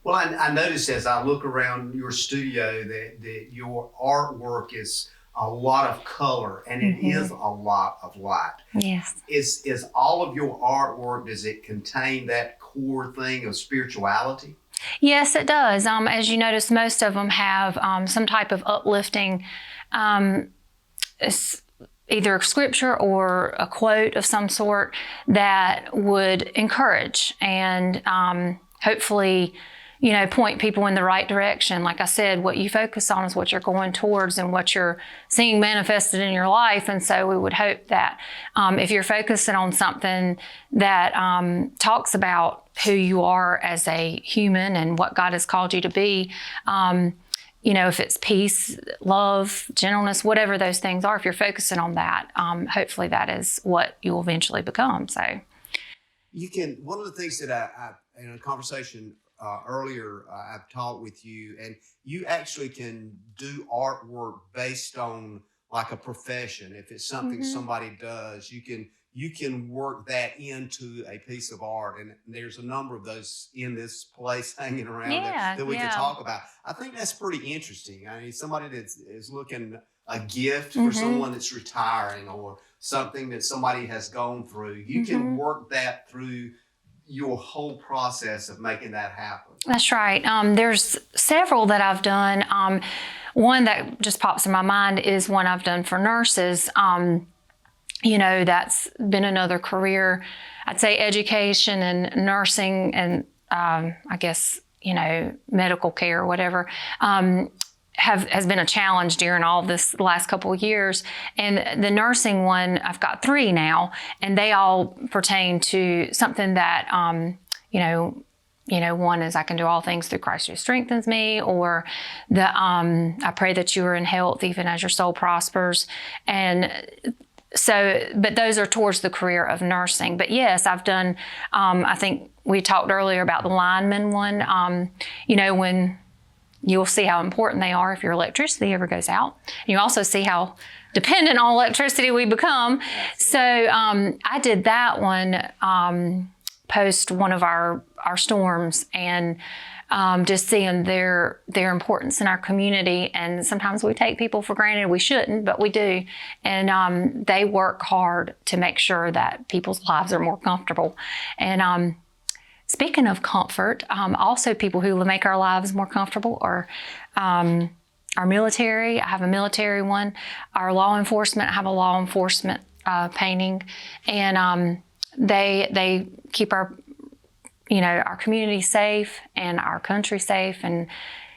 well, I noticed as I look around your studio that your artwork is a lot of color, and it is a lot of light. Yes. Is all of your artwork, does it contain that core thing of spirituality? Yes, it does. As you notice, most of them have some type of uplifting either scripture or a quote of some sort that would encourage and hopefully, point people in the right direction. Like I said, what you focus on is what you're going towards and what you're seeing manifested in your life. And so we would hope that if you're focusing on something that talks about who you are as a human and what God has called you to be, if it's peace, love, gentleness, whatever those things are, if you're focusing on that, hopefully that is what you'll eventually become. So, one of the things that I in a conversation earlier, I've talked with you, and you actually can do artwork based on like a profession. If it's something somebody does, you can work that into a piece of art. And there's a number of those in this place hanging around that we can talk about. I think that's pretty interesting. I mean, somebody that is looking a gift for someone that's retiring or something that somebody has gone through, you can work that through your whole process of making that happen. That's right. There's several that I've done. One that just pops in my mind is one I've done for nurses. That's been another career. I'd say education and nursing and I guess, medical care or whatever, has been a challenge during all this last couple of years. And the nursing one, I've got 3 now, and they all pertain to something that, one is I can do all things through Christ who strengthens me, or I pray that you are in health even as your soul prospers. And so, but those are towards the career of nursing. But yes, I've done, I think we talked earlier about the lineman one, when you'll see how important they are if your electricity ever goes out. You also see how dependent on electricity we become. So I did that one post one of our storms, and just seeing their importance in our community. And sometimes we take people for granted. We shouldn't, but we do. And they work hard to make sure that people's lives are more comfortable. And Speaking of comfort, also people who make our lives more comfortable are our military. I have a military one. Our law enforcement, I have a law enforcement painting, and they keep our community safe and our country safe, and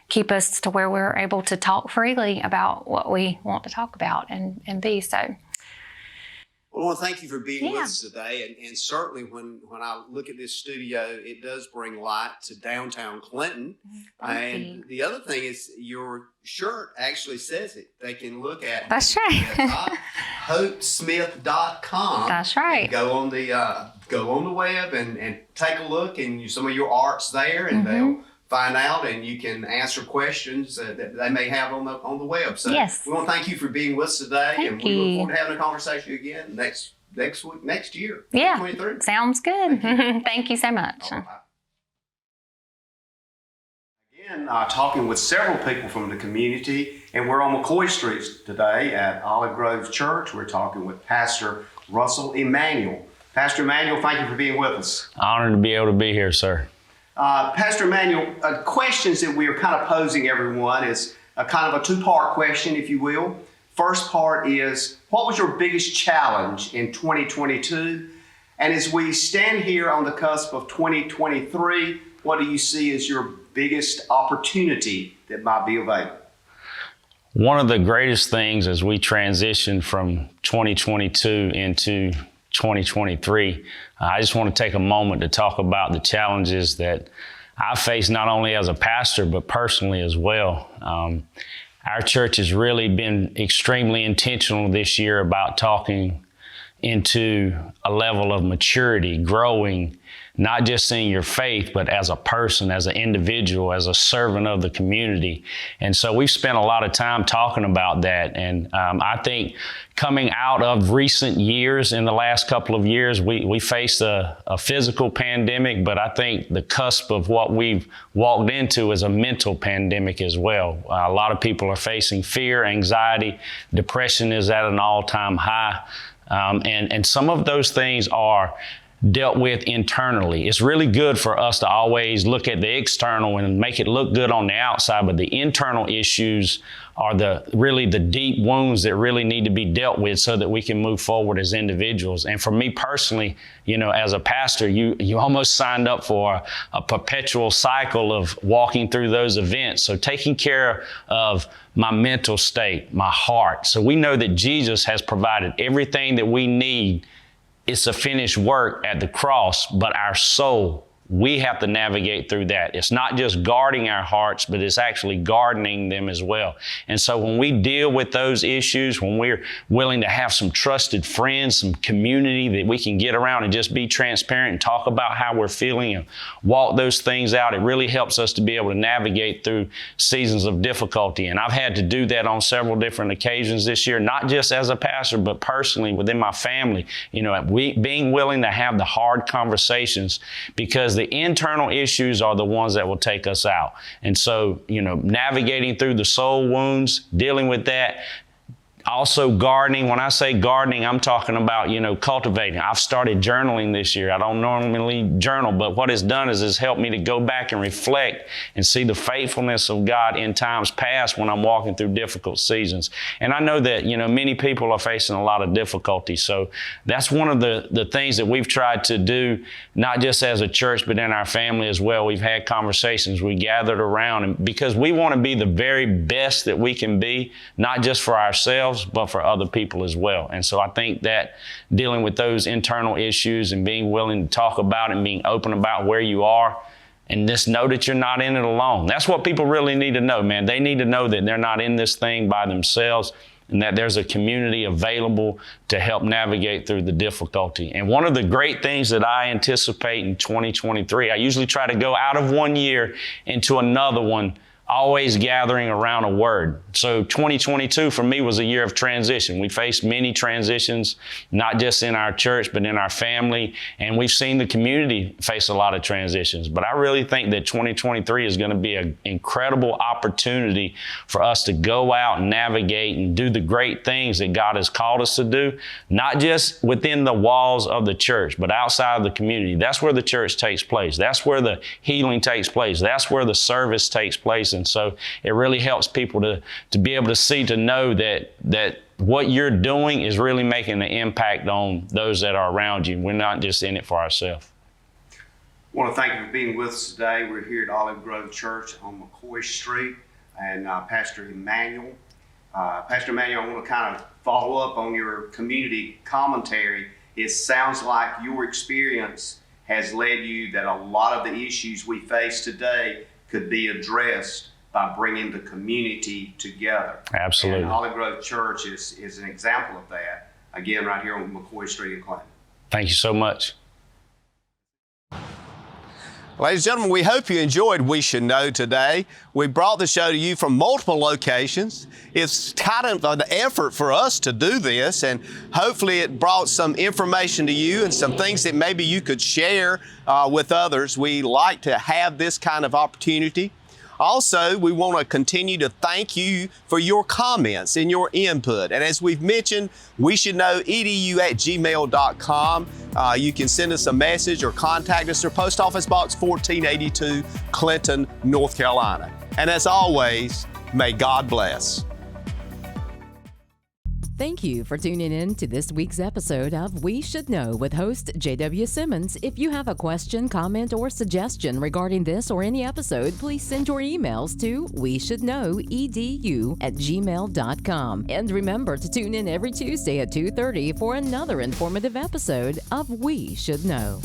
keep us to where we're able to talk freely about what we want to talk about and be. So. Well, I want to thank you for being with us today. And certainly when I look at this studio, it does bring light to downtown Clinton. And the other thing is your shirt actually says it. They can look at That's right. hopesmith.com. That's right. Go on the web and take a look, and some of your art's there, and they'll find out, and you can answer questions that they may have on the web. So we want to thank you for being with us today, and we look forward to having a conversation again next week, next year. Yeah, 2023. Sounds good. Thank you so much. Again, talking with several people from the community, and we're on McCoy Street today at Olive Grove Church. We're talking with Pastor Russell Emanuel. Pastor Emanuel, thank you for being with us. Honored to be able to be here, sir. Pastor Emanuel, questions that we are kind of posing everyone is a kind of a two-part question, if you will. First part is, what was your biggest challenge in 2022? And as we stand here on the cusp of 2023, what do you see as your biggest opportunity that might be available? One of the greatest things as we transition from 2022 into 2023, I just want to take a moment to talk about the challenges that I face not only as a pastor, but personally as well. Our church has really been extremely intentional this year about talking into a level of maturity, growing, not just in your faith, but as a person, as an individual, as a servant of the community. And so we've spent a lot of time talking about that. And I think coming out of recent years, in the last couple of years, we faced a physical pandemic, but I think the cusp of what we've walked into is a mental pandemic as well. A lot of people are facing fear, anxiety, depression is at an all-time high. And some of those things are dealt with internally. It's really good for us to always look at the external and make it look good on the outside, but the internal issues are really the deep wounds that really need to be dealt with so that we can move forward as individuals. And for me personally, as a pastor, you almost signed up for a perpetual cycle of walking through those events. So taking care of my mental state, my heart. So we know that Jesus has provided everything that we need. It's a finished work at the cross, but our soul, we have to navigate through that. It's not just guarding our hearts, but it's actually gardening them as well. And so when we deal with those issues, when we're willing to have some trusted friends, some community that we can get around and just be transparent and talk about how we're feeling and walk those things out, it really helps us to be able to navigate through seasons of difficulty. And I've had to do that on several different occasions this year, not just as a pastor, but personally within my family, being willing to have the hard conversations, because the internal issues are the ones that will take us out. And so, navigating through the soul wounds, dealing with that. Also gardening. When I say gardening, I'm talking about, cultivating. I've started journaling this year. I don't normally journal, but what it's done is it's helped me to go back and reflect and see the faithfulness of God in times past when I'm walking through difficult seasons. And I know that, many people are facing a lot of difficulty. So that's one of the things that we've tried to do, not just as a church, but in our family as well. We've had conversations. We gathered around, and because we want to be the very best that we can be, not just for ourselves, but for other people as well. And so I think that dealing with those internal issues and being willing to talk about it and being open about where you are, and just know that you're not in it alone. That's what people really need to know, man. They need to know that they're not in this thing by themselves, and that there's a community available to help navigate through the difficulty. And one of the great things that I anticipate in 2023, I usually try to go out of one year into another one always gathering around a word. So 2022 for me was a year of transition. We faced many transitions, not just in our church, but in our family. And we've seen the community face a lot of transitions. But I really think that 2023 is going to be an incredible opportunity for us to go out and navigate and do the great things that God has called us to do, not just within the walls of the church, but outside of the community. That's where the church takes place. That's where the healing takes place. That's where the service takes place. And so it really helps people to be able to see, to know that what you're doing is really making an impact on those that are around you. We're not just in it for ourselves. I want to thank you for being with us today. We're here at Olive Grove Church on McCoy Street, and Pastor Emmanuel. Pastor Emmanuel, I want to kind of follow up on your community commentary. It sounds like your experience has led you that a lot of the issues we face today could be addressed by bringing the community together. Absolutely. And Olive Grove Church is an example of that, again, right here on McCoy Street in Clinton. Thank you so much. Ladies and gentlemen, we hope you enjoyed We Should Know today. We brought the show to you from multiple locations. It's kind of an effort for us to do this, and hopefully it brought some information to you and some things that maybe you could share with others. We like to have this kind of opportunity. Also, we want to continue to thank you for your comments and your input. And as we've mentioned, we should know edu@gmail.com. You can send us a message or contact us or Post Office Box 1482, Clinton, North Carolina. And as always, may God bless. Thank you for tuning in to this week's episode of We Should Know with host J.W. Simmons. If you have a question, comment, or suggestion regarding this or any episode, please send your emails to weshouldknowedu@gmail.com. And remember to tune in every Tuesday at 2:30 for another informative episode of We Should Know.